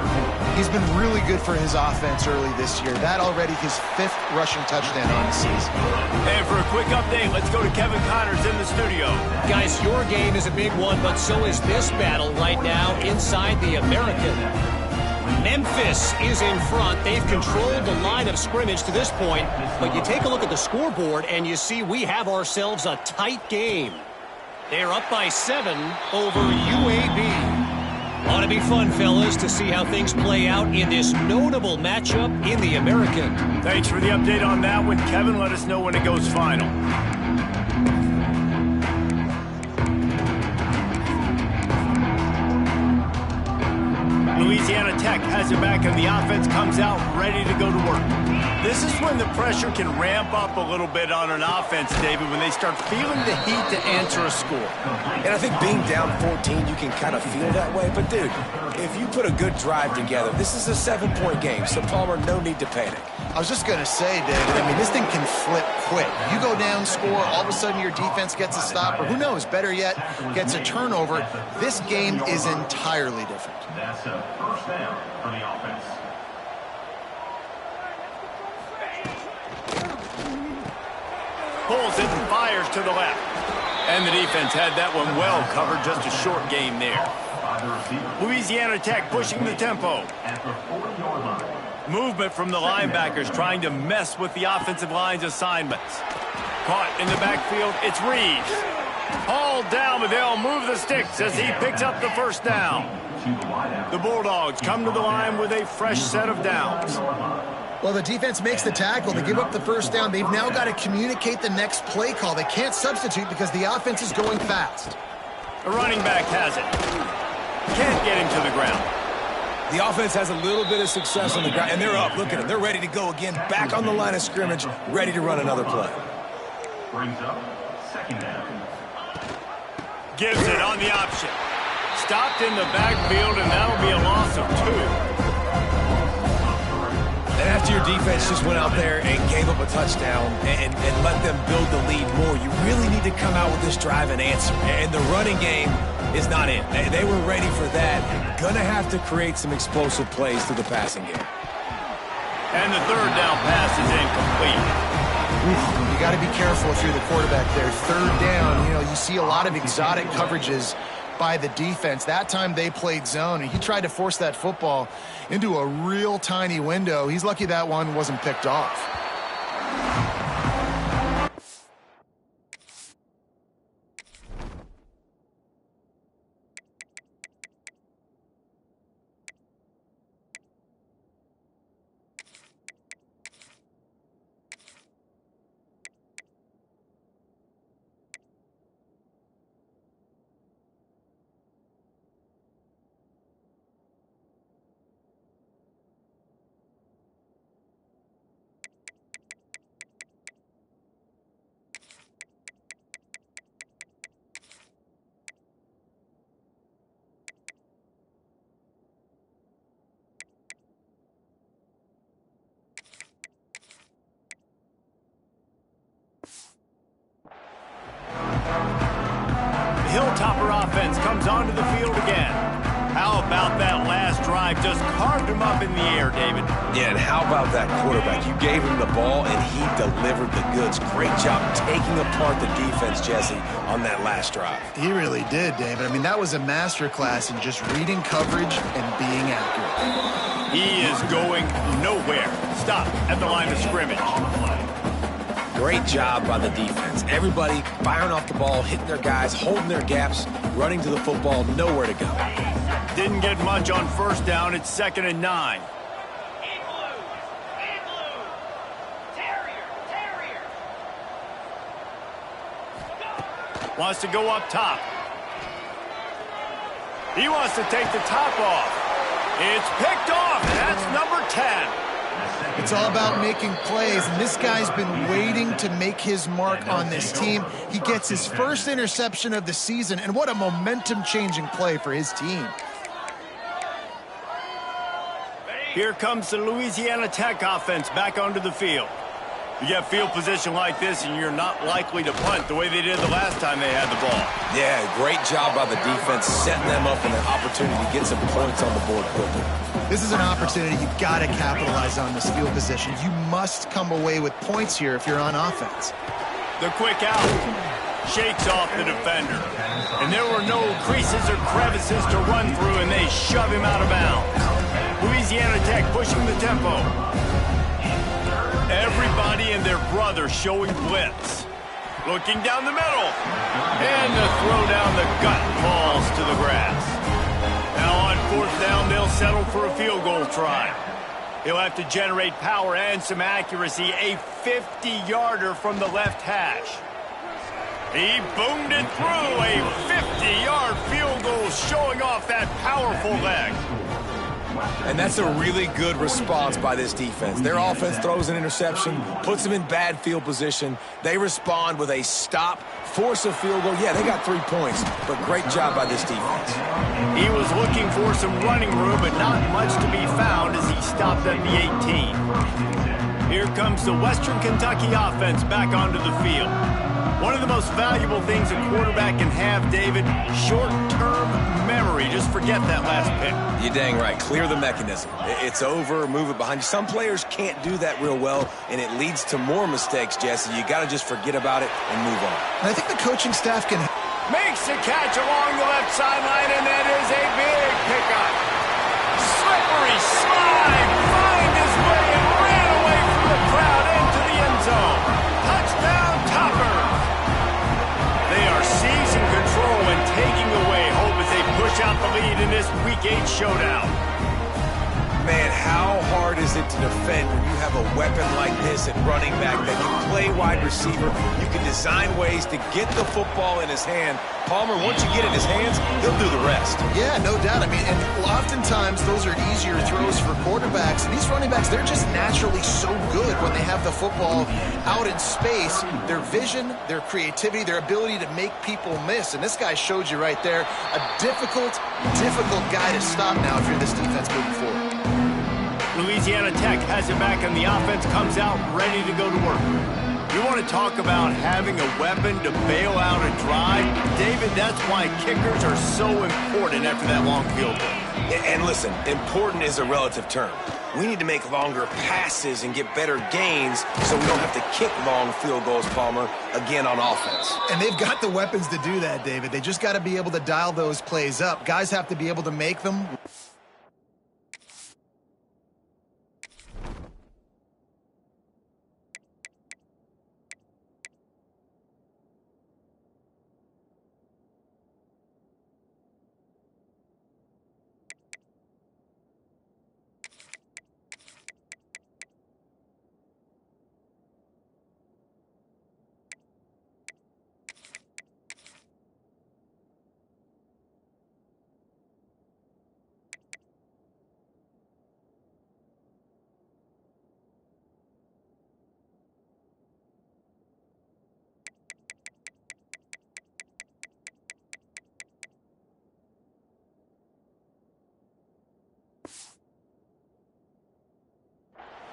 He's been really good for his offense early this year. That already his 5th rushing touchdown on the season. And for a quick update, let's go to Kevin Connors in the studio. Guys, your game is a big one, but so is this battle right now inside the American. Memphis is in front. They've controlled the line of scrimmage to this point, but you take a look at the scoreboard and you see we have ourselves a tight game. They're up by 7 over UAB. Ought to be fun, fellas, to see how things play out in this notable matchup in the American. Thanks for the update on that one, Kevin. Let us know when it goes final. Louisiana Tech has it back, and the offense comes out ready to go to work. This is when the pressure can ramp up a little bit on an offense, David, when they start feeling the heat to answer a score. And I think being down 14, you can kind of feel that way. But, dude, if you put a good drive together, this is a 7-point game, so, Palmer, no need to panic. I was just going to say, David, I mean, this thing can flip quick. You go down, score, all of a sudden your defense gets a stop, or who knows, better yet, gets a turnover. This game is entirely different. That's a first down for the offense. Pulls it and fires to the left. And the defense had that one well covered, just a short game there. Louisiana Tech pushing the tempo. At the 40-yard line. Movement from the linebackers trying to mess with the offensive line's assignments. Caught in the backfield, it's Reeves. Hauled down, but they'll move the sticks as he picks up the first down. The Bulldogs come to the line with a fresh set of downs. Well, the defense makes the tackle. They give up the first down. They've now got to communicate the next play call. They can't substitute because the offense is going fast. The running back has it. Can't get him to the ground. The offense has a little bit of success on the ground, and they're up. Look at them. They're ready to go again. Back on the line of scrimmage, ready to run another play. Brings up second down. Gives it on the option. Stopped in the backfield, and that'll be a loss of 2. And after your defense just went out there and gave up a touchdown and let them build the lead more, you really need to come out with this drive and answer. And the running game is not in. They were ready for that. Gonna have to create some explosive plays through the passing game. And the third down pass is incomplete. You got to be careful if you're the quarterback there. Third down, you know, you see a lot of exotic coverages by the defense. That time they played zone, and he tried to force that football into a real tiny window. He's lucky that one wasn't picked off. Hilltopper offense comes onto the field again. How about that last drive? Just carved him up in the air, David. Yeah, and how about that quarterback? You gave him the ball, and he delivered the goods. Great job taking apart the defense, Jesse, on that last drive. He really did, David. I mean, that was a masterclass in just reading coverage and being accurate. He is going nowhere. Stop at the line of scrimmage. Great job by the defense. Everybody firing off the ball, hitting their guys, holding their gaps, running to the football, nowhere to go. Didn't get much on first down. It's 2nd and 9. Wants to go up top. He wants to take the top off. It's picked off. That's number 10. It's all about making plays, and this guy's been waiting to make his mark on this team. He gets his first interception of the season, and what a momentum-changing play for his team. Here comes the Louisiana Tech offense back onto the field. You get field position like this, and you're not likely to punt the way they did the last time they had the ball. Yeah, great job by the defense, setting them up with an opportunity to get some points on the board quickly. This is an opportunity you've got to capitalize on, this field position. You must come away with points here if you're on offense. The quick out shakes off the defender. And there were no creases or crevices to run through, and they shove him out of bounds. Louisiana Tech pushing the tempo. Everybody and their brother showing blitz. Looking down the middle. And the throw down the gut falls to the grass. Now on 4th down, they'll settle for a field goal try. He'll have to generate power and some accuracy. A 50-yarder from the left hash. He boomed it through. A 50-yard field goal showing off that powerful leg. And that's a really good response by this defense. Their offense throws an interception, puts them in bad field position. They respond with a stop, force a field goal. Yeah, they got 3 points, but great job by this defense. He was looking for some running room, but not much to be found as he stopped at the 18. Here comes the Western Kentucky offense back onto the field. One of the most valuable things a quarterback can have, David, short-term memory. Just forget that last pick. You're dang right. Clear the mechanism. It's over, move it behind you. Some players can't do that real well, and it leads to more mistakes, Jesse. You got to just forget about it and move on. And I think the coaching staff can... Makes the catch along the left sideline, and that is a big pickup. Slippery slide, find his way and ran away from the crowd into the end zone. Touchdown, Toppers. They are seizing control and taking away hope as they push out the lead in this Week 8 showdown. Man, how hard is it to defend when you have a weapon like this at running back that can play wide receiver? You can design ways to get the football in his hand. Palmer, once you get it in his hands, he'll do the rest. Yeah, no doubt. I mean, and oftentimes those are easier throws for quarterbacks. These running backs, they're just naturally so good when they have the football out in space. Their vision, their creativity, their ability to make people miss. And this guy showed you right there, a difficult guy to stop now if you're this defense moving forward. Louisiana Tech has it back, and the offense comes out ready to go to work. You want to talk about having a weapon to bail out a drive? David, that's why kickers are so important after that long field goal. And listen, important is a relative term. We need to make longer passes and get better gains so we don't have to kick long field goals, Palmer, again on offense. And they've got the weapons to do that, David. They just got to be able to dial those plays up. Guys have to be able to make them.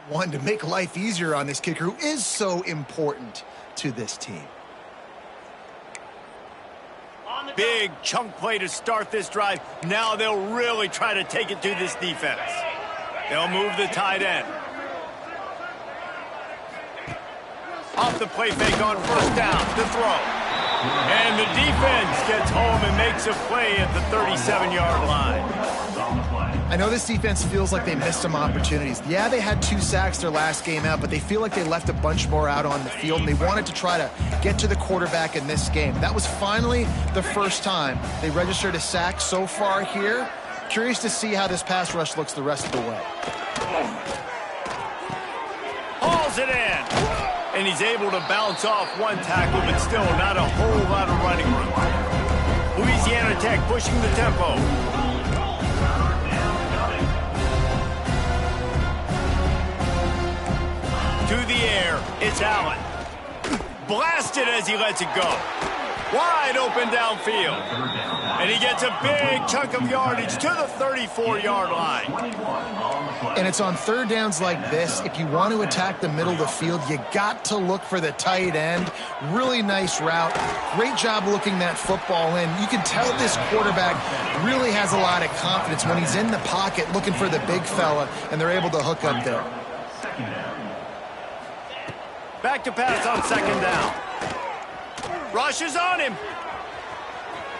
One, to make life easier on this kicker who is so important to this team. Big chunk play to start this drive. Now they'll really try to take it to this defense. They'll move the tight end. Off the play fake on 1st down to throw. And the defense gets home and makes a play at the 37-yard line. I know this defense feels like they missed some opportunities. Yeah, they had 2 sacks their last game out, but they feel like they left a bunch more out on the field, and they wanted to try to get to the quarterback in this game. That was finally the first time they registered a sack so far here. Curious to see how this pass rush looks the rest of the way. Hauls it in, and he's able to bounce off one tackle, but still not a whole lot of running room. Louisiana Tech pushing the tempo. To the air, it's Allen. Blasted as he lets it go. Wide open downfield. And he gets a big chunk of yardage to the 34-yard line. And it's on 3rd downs like this. If you want to attack the middle of the field, you got to look for the tight end. Really nice route. Great job looking that football in. You can tell this quarterback really has a lot of confidence when he's in the pocket looking for the big fella, and they're able to hook up there. Back to pass on 2nd down. Rush is on him.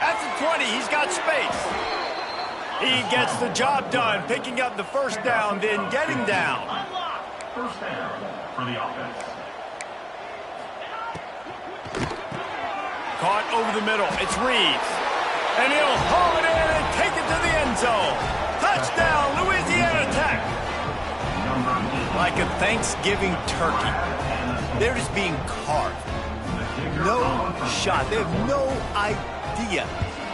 At the 20, he's got space. He gets the job done, picking up the first down, then getting down. First down for the offense. Caught over the middle. It's Reeves. And he'll haul it in and take it to the end zone. Touchdown, Louisiana Tech. Like a Thanksgiving turkey. They're just being carved. No shot. They have no idea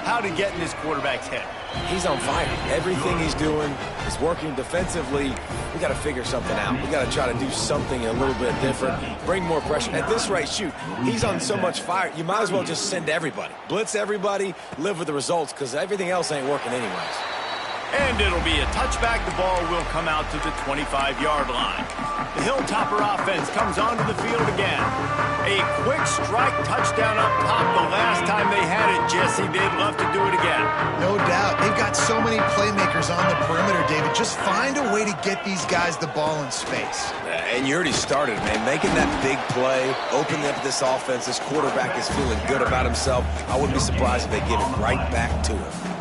how to get in this quarterback's head. He's on fire. Everything he's doing is working defensively. We got to figure something out. We got to try to do something a little bit different. Bring more pressure. At this rate, shoot, he's on so much fire. You might as well just send everybody. Blitz everybody, live with the results, because everything else ain't working anyways. And it'll be a touchback. The ball will come out to the 25-yard line. The Hilltopper offense comes onto the field again. A quick strike touchdown up top the last time they had it, Jesse. They'd love to do it again. No doubt. They've got so many playmakers on the perimeter, David. Just find a way to get these guys the ball in space. And you already started, man. Making that big play, opening up this offense. This quarterback is feeling good about himself. I wouldn't be surprised if they give it right back to him.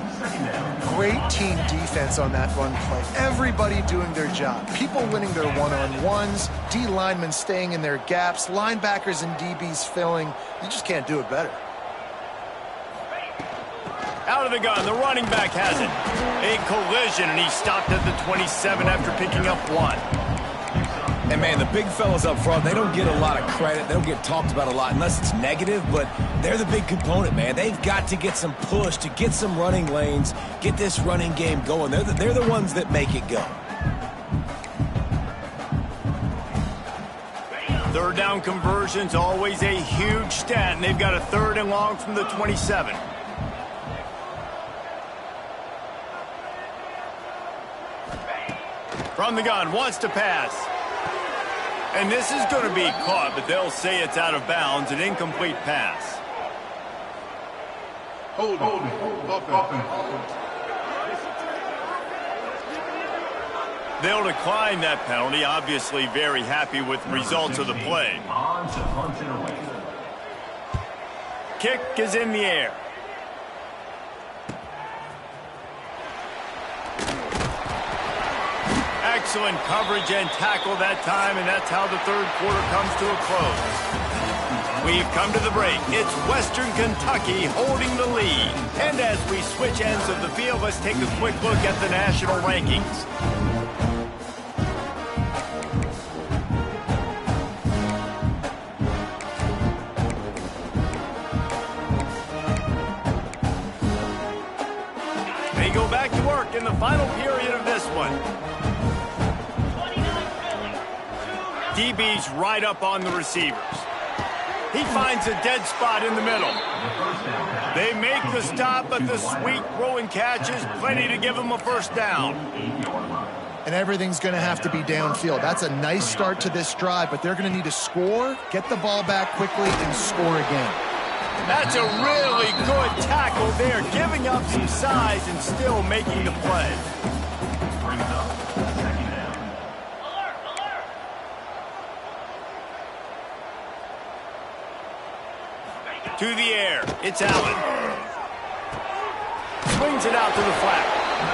Great team defense on that run play. Everybody doing their job. People winning their one-on-ones, D linemen staying in their gaps, linebackers and DBs filling. You just can't do it better. Out of the gun, the running back has it. A collision, and he stopped at the 27 after picking up one. And, man, the big fellas up front, they don't get a lot of credit. They don't get talked about a lot unless it's negative, but they're the big component, man. They've got to get some push, to get some running lanes, get this running game going. They're the ones that make it go. Third down conversion's always a huge stat, and they've got a 3rd and long from the 27. From the gun, wants to pass. And this is going to be caught, but they'll say it's out of bounds, an incomplete pass. Hold on. They'll decline that penalty, obviously very happy with the results of the play. On to punt it away. Kick is in the air. Excellent coverage and tackle that time, and that's how the 3rd quarter comes to a close. We've come to the break. It's Western Kentucky holding the lead. And as we switch ends of the field, let's take a quick look at the national rankings. They go back to work in the final period of this one. DB's right up on the receivers. He finds a dead spot in the middle. They make the stop, but the sweet throw and catch is plenty to give them a first down. And everything's going to have to be downfield. That's a nice start to this drive, but they're going to need to score, get the ball back quickly, and score again. That's a really good tackle there, giving up some size and still making the play. Brings up second down. To the air, it's Allen. Swings it out to the flat.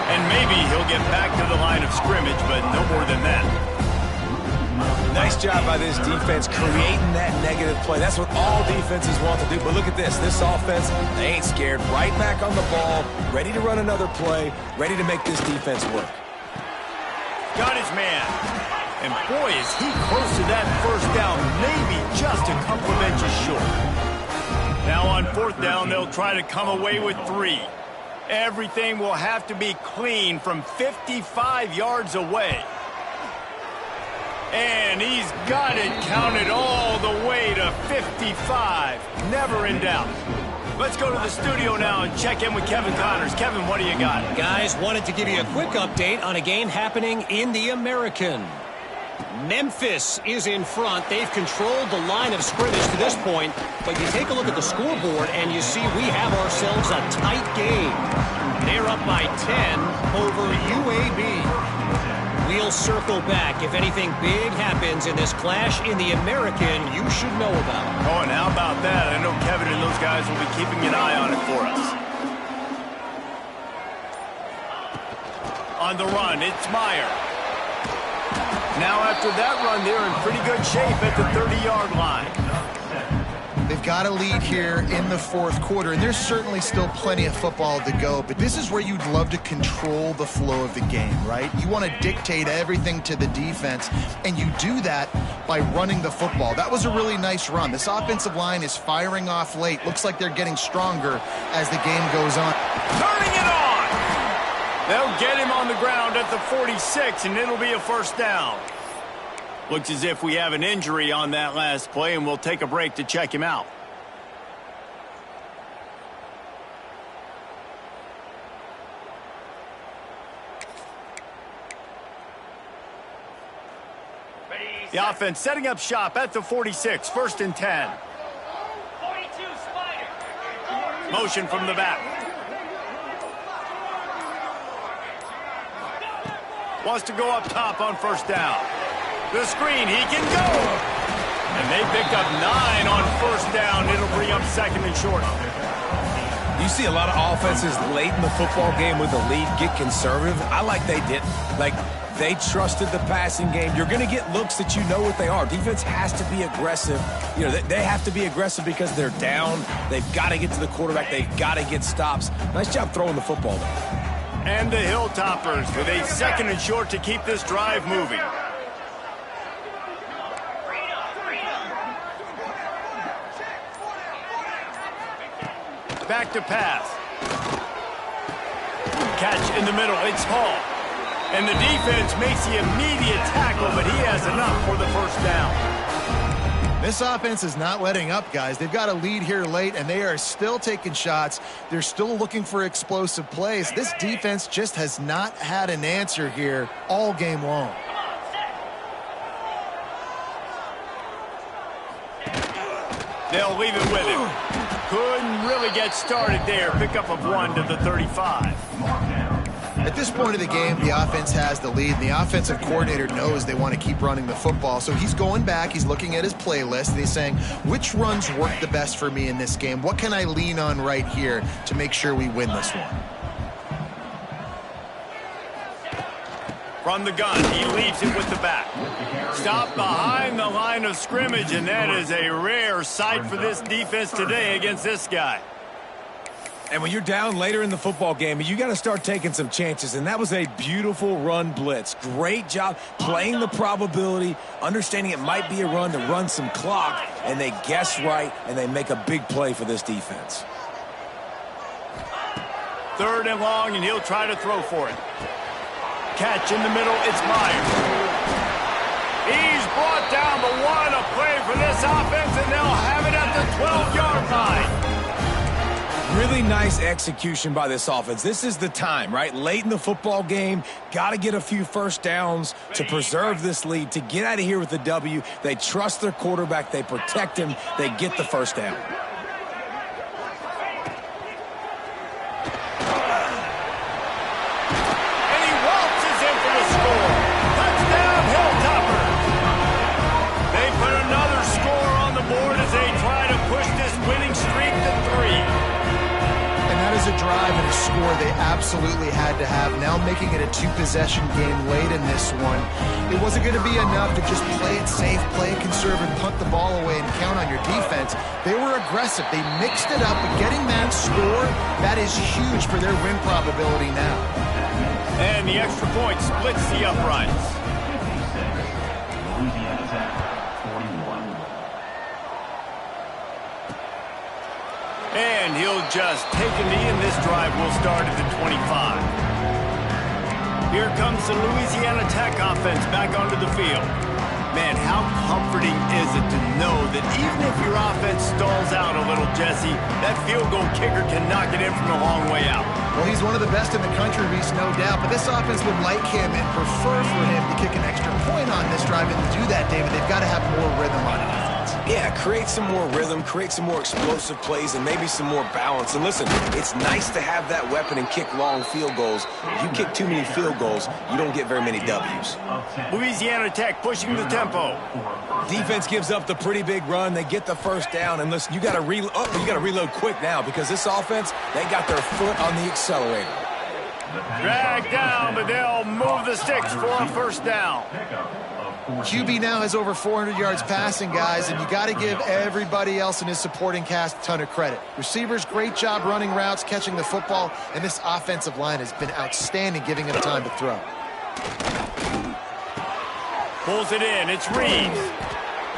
And maybe he'll get back to the line of scrimmage, but no more than that. Nice job by this defense creating that negative play. That's what all defenses want to do. But look at this. This offense, they ain't scared. Right back on the ball, ready to run another play, ready to make this defense work. Got his man. And boy, is he close to that first down, maybe just a couple of inches short. Now on 4th down, they'll try to come away with 3. Everything will have to be clean from 55 yards away. And he's got it counted all the way to 55. Never in doubt. Let's go to the studio now and check in with Kevin Connors. Kevin, what do you got? Guys, wanted to give you a quick update on a game happening in the American. Memphis is in front. They've controlled the line of scrimmage to this point, but you take a look at the scoreboard and you see we have ourselves a tight game. They're up by 10 over UAB. We'll circle back. If anything big happens in this clash in the American, you should know about it. Oh, and how about that? I know Kevin and those guys will be keeping an eye on it for us. On the run, it's Meyer. Now after that run, they're in pretty good shape at the 30-yard line. They've got a lead here in the fourth quarter, and there's certainly still plenty of football to go, but this is where you'd love to control the flow of the game, right? You want to dictate everything to the defense, and you do that by running the football. That was a really nice run. This offensive line is firing off late. Looks like they're getting stronger as the game goes on. Turning it on! They'll get him on the ground at the 46, and it'll be a first down. Looks as if we have an injury on that last play, and we'll take a break to check him out. The offense setting up shop at the 46, 1st and 10. 42 Spider. Motion from the back. Wants to go up top on 1st down. The screen, he can go. And they picked up 9 on 1st down. It'll bring up 2nd and short. You see a lot of offenses late in the football game with a lead get conservative. I like they didn't. Like, they trusted the passing game. You're going to get looks that you know what they are. Defense has to be aggressive. You know, they have to be aggressive because they're down. They've got to get to the quarterback. They've got to get stops. Nice job throwing the football, though. And the Hilltoppers with a 2nd and short to keep this drive moving. Back to pass. Catch in the middle. It's Hall. And the defense makes the immediate tackle, but he has enough for the 1st down. This offense is not letting up, guys. They've got a lead here late, and they are still taking shots. They're still looking for explosive plays. This defense just has not had an answer here all game long. They'll leave it with him. Couldn't really get started there. Pickup of 1 to the 35. At this point of the game, the offense has the lead, and the offensive coordinator knows they want to keep running the football. So he's going back, he's looking at his playlist, and he's saying, which runs work the best for me in this game? What can I lean on right here to make sure we win this one? From the gun, he leaves it with the back. Stop behind the line of scrimmage, and that is a rare sight for this defense today against this guy. And when you're down later in the football game, you got to start taking some chances. And that was a beautiful run blitz. Great job playing the probability, understanding it might be a run to run some clock, and they guess right, and they make a big play for this defense. 3rd and long, and he'll try to throw for it. Catch in the middle, it's Meyer. He's brought down the 1, a play for this offense, and they'll have it at the 12-yard line. Really nice execution by this offense. This is the time, right? Late in the football game, got to get a few 1st downs to preserve this lead, to get out of here with the W. They trust their quarterback. They protect him. They get the 1st down. And he waltzes in for the score. Touchdown, Hilltoppers. They put another score on the board as they try to push this winning streak to 3. That is a drive and a score they absolutely had to have. Now making it a 2-possession game late in this one. It wasn't going to be enough to just play it safe, play it conservative, punt the ball away, and count on your defense. They were aggressive. They mixed it up, but getting that score, that is huge for their win probability now. And the extra point splits the uprights. Louisiana Tech, 41. And he'll just take a knee, and this drive will start at the 25. Here comes the Louisiana Tech offense back onto the field. Man, how comforting is it to know that even if your offense stalls out a little, Jesse, that field goal kicker can knock it in from a long way out. Well, he's one of the best in the country, Reese, no doubt. But this offense would like him and prefer for him to kick an extra point on this drive. And to do that, David, they've got to have more rhythm on offense. Yeah, create some more rhythm, create some more explosive plays, and maybe some more balance. And listen, it's nice to have that weapon and kick long field goals. If you kick too many field goals, you don't get very many W's. Louisiana Tech pushing the tempo. Defense gives up the pretty big run. They get the 1st down. And listen, you got to reload quick now because this offense, they got their foot on the accelerator. Dragged down, but they'll move the sticks for a first down. QB now has over 400 yards passing, guys, and you got to give everybody else in his supporting cast a ton of credit. Receivers, great job running routes, catching the football, and this offensive line has been outstanding, giving him time to throw. Pulls it in. It's Reed.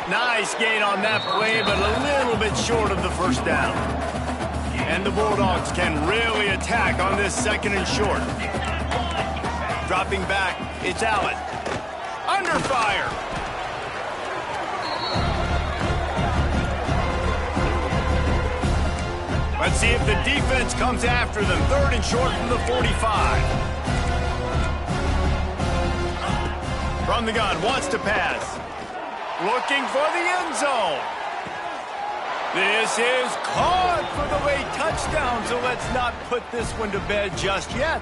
Nice gain on that play, but a little bit short of the first down. And the Bulldogs can really attack on this second and short. Dropping back, it's Allen. Under fire. Let's see if the defense comes after them. Third and short from the 45. From the gun, wants to pass. Looking for the end zone. This is caught for the late touchdown, so let's not put this one to bed just yet.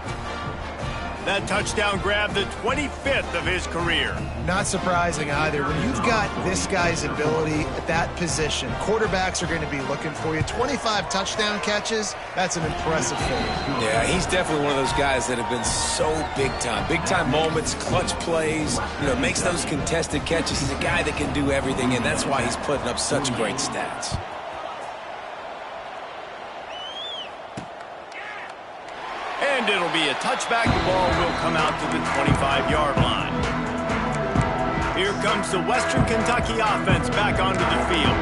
That touchdown grabbed the 25th of his career. Not surprising either. When you've got this guy's ability at that position, quarterbacks are going to be looking for you. 25 touchdown catches, that's an impressive thing. Yeah, he's definitely one of those guys that have been so big time. Big time moments, clutch plays, makes those contested catches. He's a guy that can do everything, and that's why he's putting up such great stats. And it'll be a touchback. The ball will come out to the 25-yard line. Here comes the Western Kentucky offense back onto the field.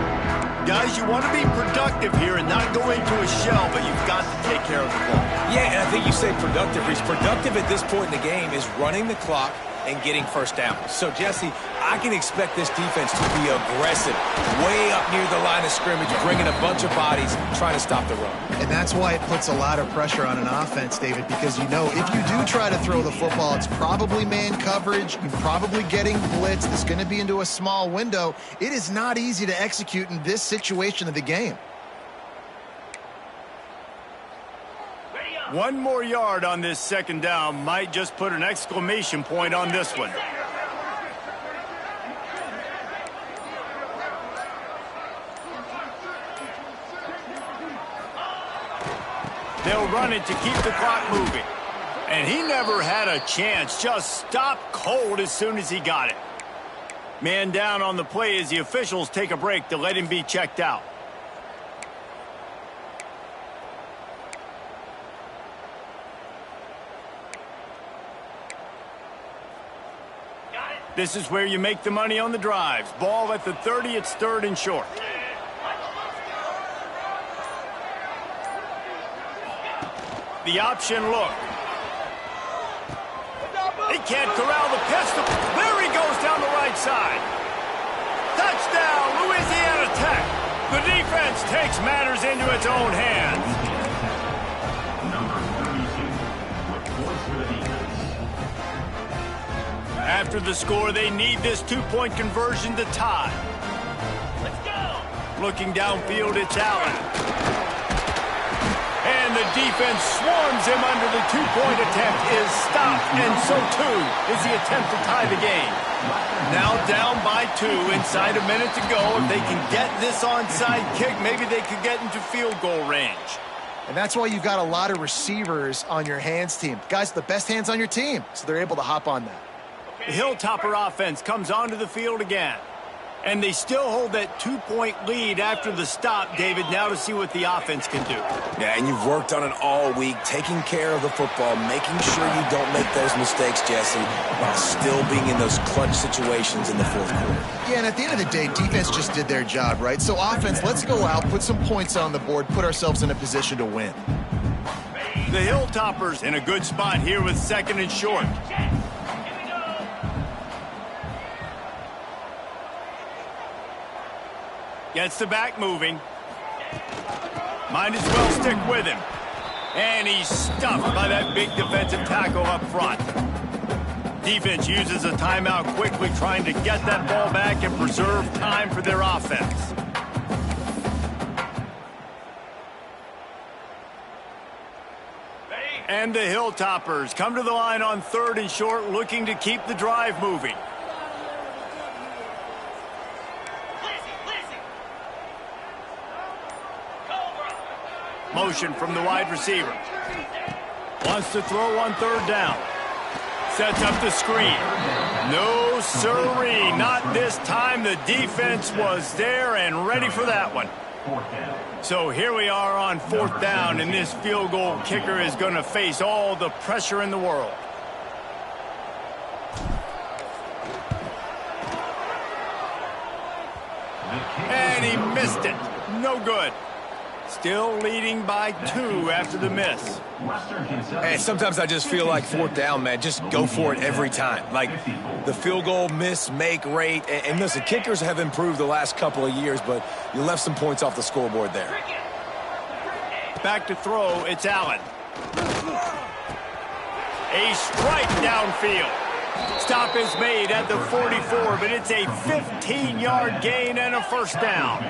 Guys, you want to be productive here and not go into a shell, but you've got to take care of the ball. Yeah, and I think you say productive. He's productive at this point in the game is running the clock and getting first down. So, Jesse, I can expect this defense to be aggressive, way up near the line of scrimmage, bringing a bunch of bodies, trying to stop the run. And that's why it puts a lot of pressure on an offense, David, because if you do try to throw the football, it's probably man coverage, you're probably getting blitzed, it's going to be into a small window. It is not easy to execute in this situation of the game. One more yard on this second down might just put an exclamation point on this one. They'll run it to keep the clock moving. And he never had a chance. Just stopped cold as soon as he got it. Man down on the play as the officials take a break to let him be checked out. This is where you make the money on the drives. Ball at the 30, it's third and short. The option look. He can't corral the pistol. There he goes down the right side. Touchdown, Louisiana Tech. The defense takes matters into its own hands. After the score, they need this two-point conversion to tie. Let's go. Looking downfield, it's Allen. And the defense swarms him under the two-point attempt is stopped, and so too is the attempt to tie the game. Now down by 2, inside a minute to go. If they can get this onside kick, maybe they could get into field goal range. And that's why you've got a lot of receivers on your hands team. Guys, the best hands on your team, so they're able to hop on that. The Hilltopper offense comes onto the field again. And they still hold that two-point lead after the stop, David, now to see what the offense can do. Yeah, and you've worked on it all week, taking care of the football, making sure you don't make those mistakes, Jesse, while still being in those clutch situations in the fourth quarter. Yeah, and at the end of the day, defense just did their job, right? So offense, let's go out, put some points on the board, put ourselves in a position to win. The Hilltoppers in a good spot here with second and short. Gets the back moving. Might as well stick with him. And he's stuffed by that big defensive tackle up front. Defense uses a timeout quickly, trying to get that ball back and preserve time for their offense. And the Hilltoppers come to the line on third and short, looking to keep the drive moving. Motion from the wide receiver. Wants to throw on third down. Sets up the screen. No sirree, not this time. The defense was there and ready for that one. So here we are on fourth down, and this field goal kicker is going to face all the pressure in the world. And he missed it. No good. Still leading by 2 after the miss. Hey, sometimes I just feel like fourth down, man. Just go for it every time. Like the field goal miss, make rate. And listen, kickers have improved the last couple of years, but you left some points off the scoreboard there. Back to throw, it's Allen. A strike downfield. Stop is made at the 44, but it's a 15-yard gain and a first down.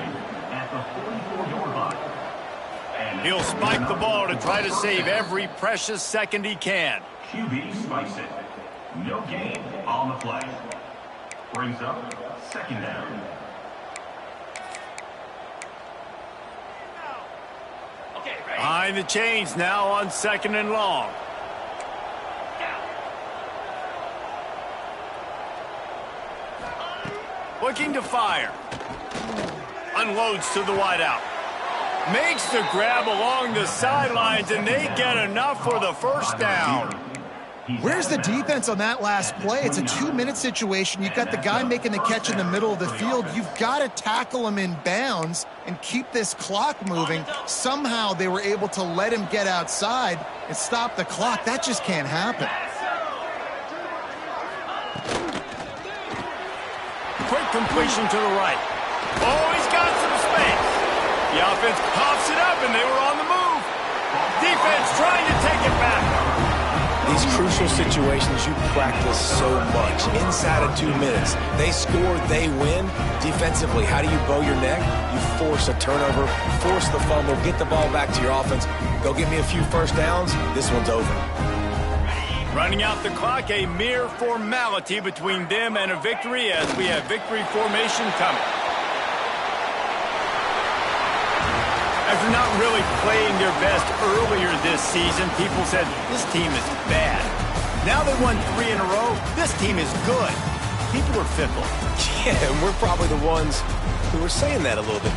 He'll spike the ball to try to save every precious second he can. QB spikes it. No gain on the play. Brings up second down. Behind the chains now on second and long. Looking to fire. Unloads to the wideout. Makes the grab along the sidelines, and they get enough for the first down. Where's the defense on that last play? It's a 2-minute situation. You've got the guy making the catch in the middle of the field. You've got to tackle him in bounds and keep this clock moving. Somehow they were able to let him get outside and stop the clock. That just can't happen. Quick completion to the right. Oh, he's got some space. The offense pops it up, and they were on the move. Defense trying to take it back. These crucial situations you practice so much. Inside of 2 minutes, they score, they win. Defensively, how do you bow your neck? You force a turnover, force the fumble, get the ball back to your offense. Go get me a few first downs. This one's over. Running out the clock, a mere formality between them and a victory as we have victory formation coming. After not really playing their best earlier this season, people said, this team is bad. Now they won 3 in a row. This team is good. People are fickle. Yeah, and we're probably the ones who were saying that a little bit